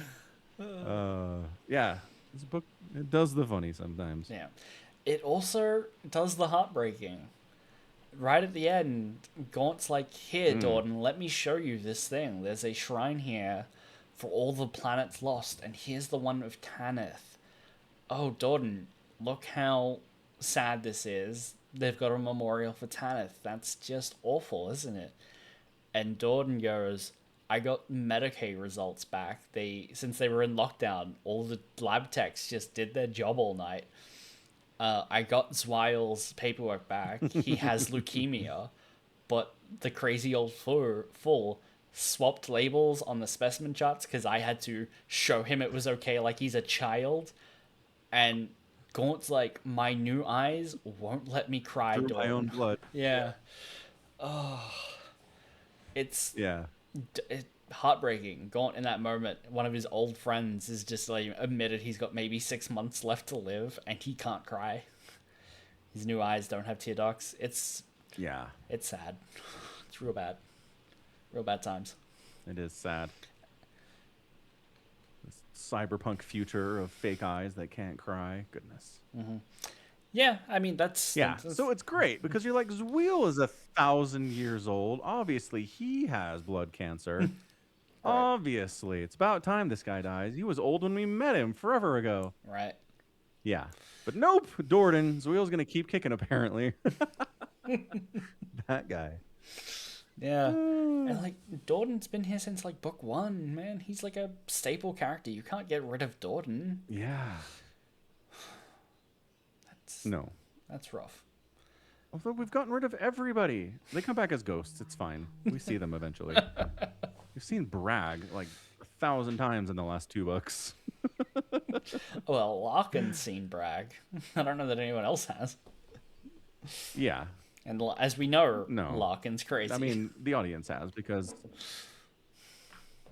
Yeah, this book, it does the funny sometimes. Yeah. It also does the heartbreaking. Right at the end, Gaunt's like, "Here, Dorden, let me show you this thing. There's a shrine here for all the planets lost, and here's the one of Tanith. Oh, Dorden, look how sad this is. They've got a memorial for Tanith. That's just awful, isn't it?" And Dorden goes, "I got Medicaid results back. Since they were in lockdown, all the lab techs just did their job all night. I got Zweil's paperwork back. He has leukemia, but the crazy old fool swapped labels on the specimen charts because I had to show him it was okay, like he's a child." And Gaunt's like, "My new eyes won't let me cry, Through Dawn." my own blood. Yeah. Oh, it's Yeah. heartbreaking. Gaunt in that moment, one of his old friends is just like admitted he's got maybe 6 months left to live, and he can't cry. His new eyes don't have tear ducts. It's sad. It's real bad times. It is sad. This cyberpunk future of fake eyes that can't cry. Goodness. Yeah, I mean that's So it's great because you're like, Zweil is 1,000 years old. Obviously, he has blood cancer. Obviously, it's about time this guy dies. He was old when we met him forever ago. right. Yeah, but nope. Dorden, Zweil's gonna keep kicking. Apparently, that guy. Yeah, and like Dorden's been here since like book 1. Man, he's like a staple character. You can't get rid of Dorden. Yeah. That's rough. Although we've gotten rid of everybody. They come back as ghosts. It's fine. We see them eventually. We've seen Bragg like 1,000 times in the last 2 books. Well, Larkin's seen Bragg. I don't know that anyone else has. Yeah. And as we know, No. Larkin's crazy. I mean, the audience has because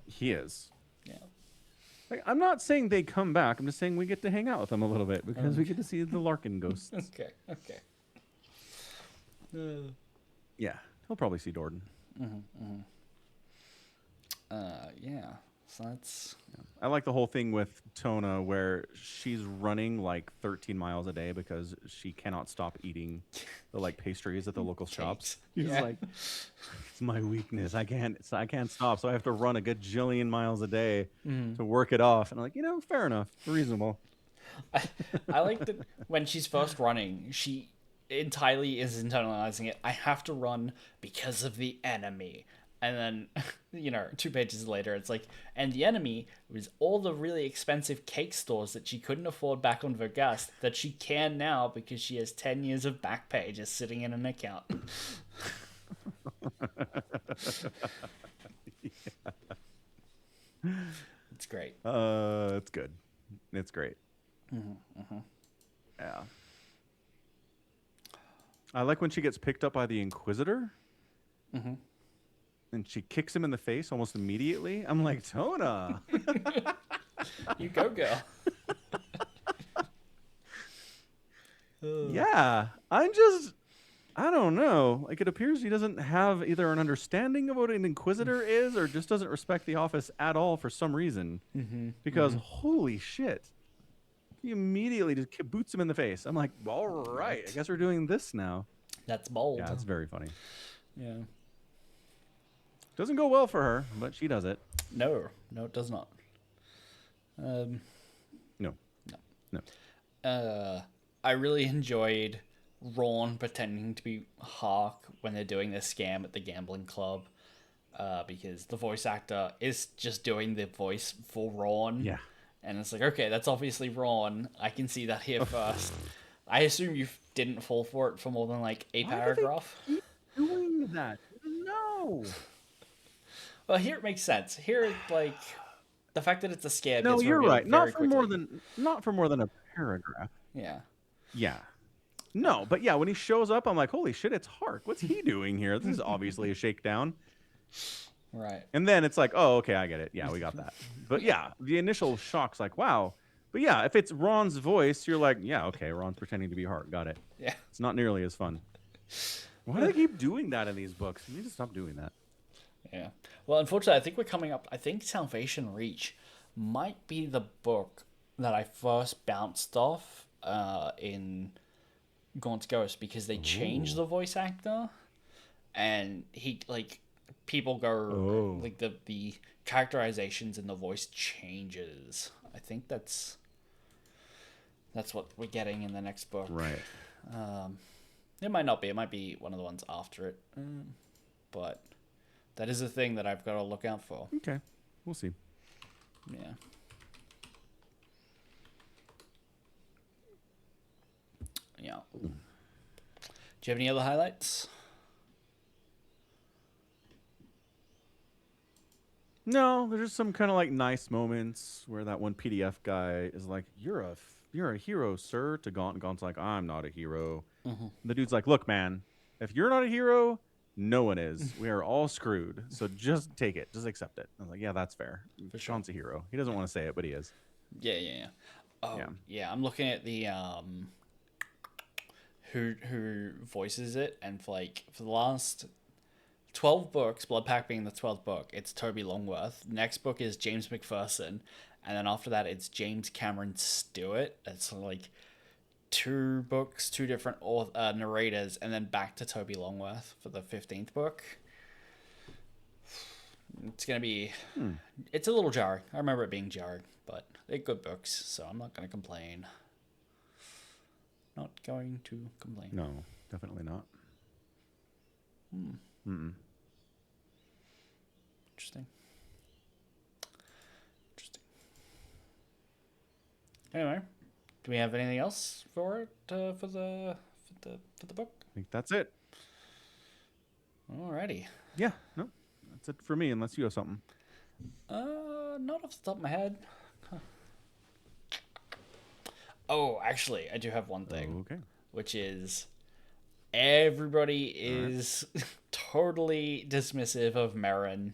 he is. Yeah. Like, I'm not saying they come back. I'm just saying we get to hang out with them a little bit because we get to see the Larkin ghosts. Okay. Yeah. He'll probably see Dorden. Yeah. So that's... I like the whole thing with Tona where she's running like 13 miles a day because she cannot stop eating the like pastries at the local shops. She's like, it's my weakness. I can't stop. So I have to run a gajillion miles a day to work it off. And I'm like, fair enough. Reasonable. I like that when she's first running, she entirely is internalizing it. I have to run because of the enemy. And then, 2 pages later, it's like, and the enemy was all the really expensive cake stores that she couldn't afford back on Vergast that she can now because she has 10 years of back pay just sitting in an account. It's great. It's good. It's great. Yeah. I like when she gets picked up by the Inquisitor. And she kicks him in the face almost immediately. I'm like, Tona. You go, girl. Yeah. I don't know. Like, it appears he doesn't have either an understanding of what an Inquisitor is or just doesn't respect the office at all for some reason. Because, holy shit. He immediately just boots him in the face. I'm like, all right. I guess we're doing this now. That's bold. Yeah, it's very funny. Yeah. Doesn't go well for her, but she does it. No, it does not. No. I really enjoyed Ron pretending to be Hawk when they're doing their scam at the gambling club, because the voice actor is just doing the voice for Ron. Yeah. And it's like, okay, that's obviously Ron. I can see that here first. I assume you didn't fall for it for more than like a paragraph. Why do they keep doing that? No. Well, here it makes sense. Here, like, the fact that it's a scam. No, gets you're revealed right. very Not for quickly. more than a paragraph. Yeah. Yeah. No, but yeah, when he shows up, I'm like, holy shit, it's Hark. What's he doing here? This is obviously a shakedown. Right. And then it's like, oh, okay, I get it. Yeah, we got that. But Yeah. yeah, the initial shock's like, wow. But yeah, if it's Ron's voice, you're like, yeah, okay, Ron's pretending to be Hark. Got it. Yeah. It's not nearly as fun. Why do they keep doing that in these books? You need to stop doing that. Yeah. Well, unfortunately, I think we're coming up. I think Salvation Reach might be the book that I first bounced off in Gaunt's Ghost because they changed the voice actor, and he like people go like the characterizations in the voice changes. I think that's what we're getting in the next book. Right. It might not be. It might be one of the ones after it, but that is a thing that I've got to look out for. Okay. We'll see. Yeah. Yeah. Do you have any other highlights? No, there's just some kind of like nice moments where that one PDF guy is like, "You're a hero, sir." To Gaunt, and Gaunt's like, "I'm not a hero." The dude's like, "Look, man, if you're not a hero, no one is. We are all screwed. So just take it, just accept it." I was like, "Yeah, that's fair. sure. Gaunt's a hero. He doesn't want to say it, but he is." Yeah. Oh, Yeah. yeah. I'm looking at the who voices it, and for the last 12 books, Blood Pact being the 12th book, it's Toby Longworth. Next book is James McPherson, and then after that, it's James Cameron Stewart. It's like 2 books, 2 different narrators, and then back to Toby Longworth for the 15th book. It's gonna be. It's a little jarring. I remember it being jarring, but they're good books, so I'm not gonna complain. Not going to complain. No, definitely not. Interesting. Anyway, do we have anything else for it for the book? I think that's it. Alrighty. Yeah, no, that's it for me. Unless you have something. Not off the top of my head. Huh. Oh, actually, I do have one thing. Okay. Which is everybody is totally dismissive of Merrin,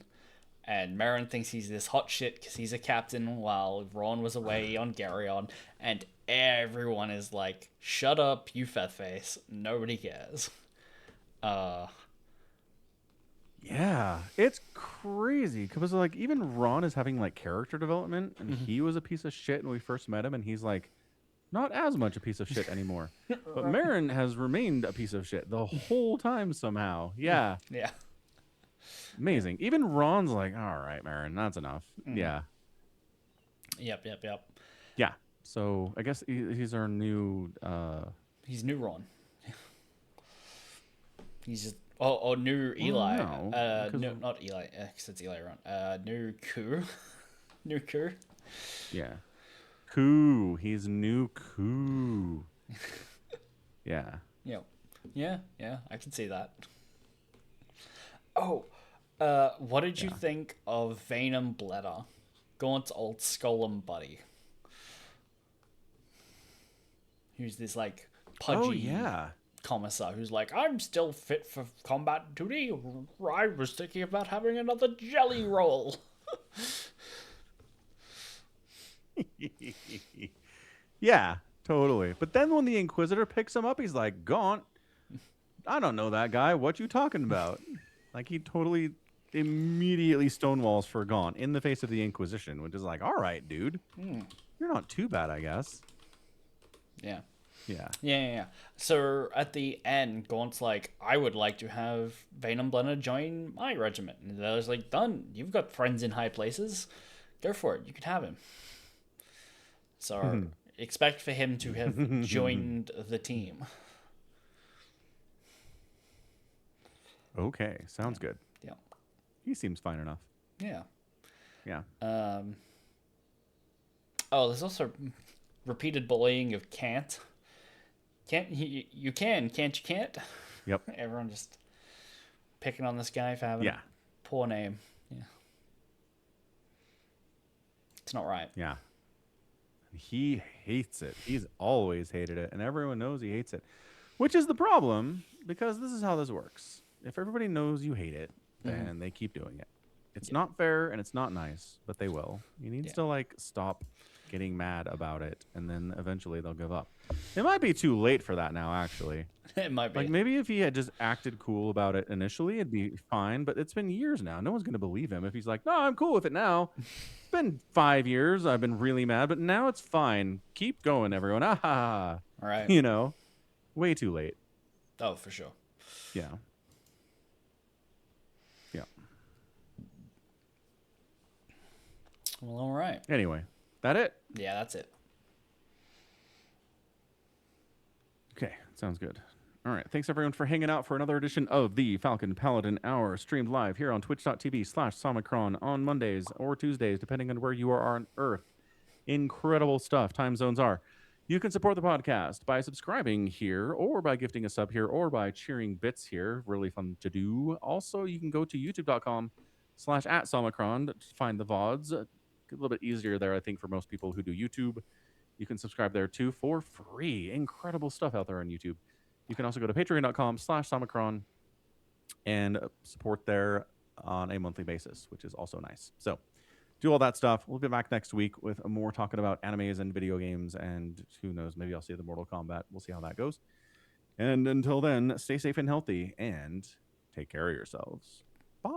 and Merrin thinks he's this hot shit because he's a captain while Ron was away on Garyon, and everyone is like, "Shut up, you fat face! Nobody cares." Yeah, it's crazy because like even Ron is having like character development, and he was a piece of shit when we first met him, and he's like not as much a piece of shit anymore. But Merrin has remained a piece of shit the whole time somehow. Yeah. Yeah. Amazing. Even Ron's like, all right, Merrin, that's enough. Yeah. Yep. Yeah. So I guess he's our new. He's new Ron. He's just new Eli. no, no, not Eli. Because it's Eli Ron. New Ku. New Ku. Yeah. Ku. He's new Ku. Yeah. Yep. Yeah. I can see that. Oh, what did you think of Venom Bledder, Gaunt's old Skullum buddy? Who's this like pudgy commissar who's like, "I'm still fit for combat duty. I was thinking about having another jelly roll." Yeah, totally. But then when the Inquisitor picks him up, he's like, "Gaunt, I don't know that guy. What you talking about?" Like he totally immediately stonewalls for Gaunt in the face of the Inquisition, which is like, all right, dude, you're not too bad, I guess. Yeah. Yeah. So at the end, Gaunt's like, "I would like to have Venom Bledder join my regiment." And I was like, "Done. You've got friends in high places. Go for it. You can have him." So expect for him to have joined the team. Okay, sounds good. Yeah. He seems fine enough. Yeah. Yeah. Oh, there's also repeated bullying of can't. Can't you can, can't you can't? Yep. Everyone just picking on this guy for having a poor name. Yeah. It's not right. Yeah. He hates it. He's always hated it, and everyone knows he hates it. Which is the problem, because this is how this works. If everybody knows you hate it, then they keep doing it. It's not fair and it's not nice, but they will. You need to like stop getting mad about it, and then eventually they'll give up. It might be too late for that now, actually. It might be. Like maybe if he had just acted cool about it initially, it'd be fine. But it's been years now. No one's gonna believe him if he's like, "No, I'm cool with it now." It's been 5 years. I've been really mad, but now it's fine. Keep going, everyone. Ah, ha, ha. All right. You know, way too late. Oh, for sure. Yeah. Yeah. Well, all right. Anyway, that it? Yeah, that's it. Okay, sounds good. All right, thanks everyone for hanging out for another edition of the Falcon Paladin Hour, streamed live here on twitch.tv/Somicron on Mondays or Tuesdays, depending on where you are on Earth. Incredible stuff. Time zones are. You can support the podcast by subscribing here, or by gifting a sub here, or by cheering bits here. Really fun to do. Also, you can go to youtube.com/@Somicron to find the VODs. A little bit easier there, I think, for most people who do YouTube. You can subscribe there too for free. Incredible stuff out there on YouTube. You can also go to patreon.com/Somicron and support there on a monthly basis, which is also nice. So do all that stuff. We'll be back next week with more talking about animes and video games, and who knows, maybe I'll see the Mortal Kombat. We'll see how that goes. And until then, stay safe and healthy, and take care of yourselves. Bye.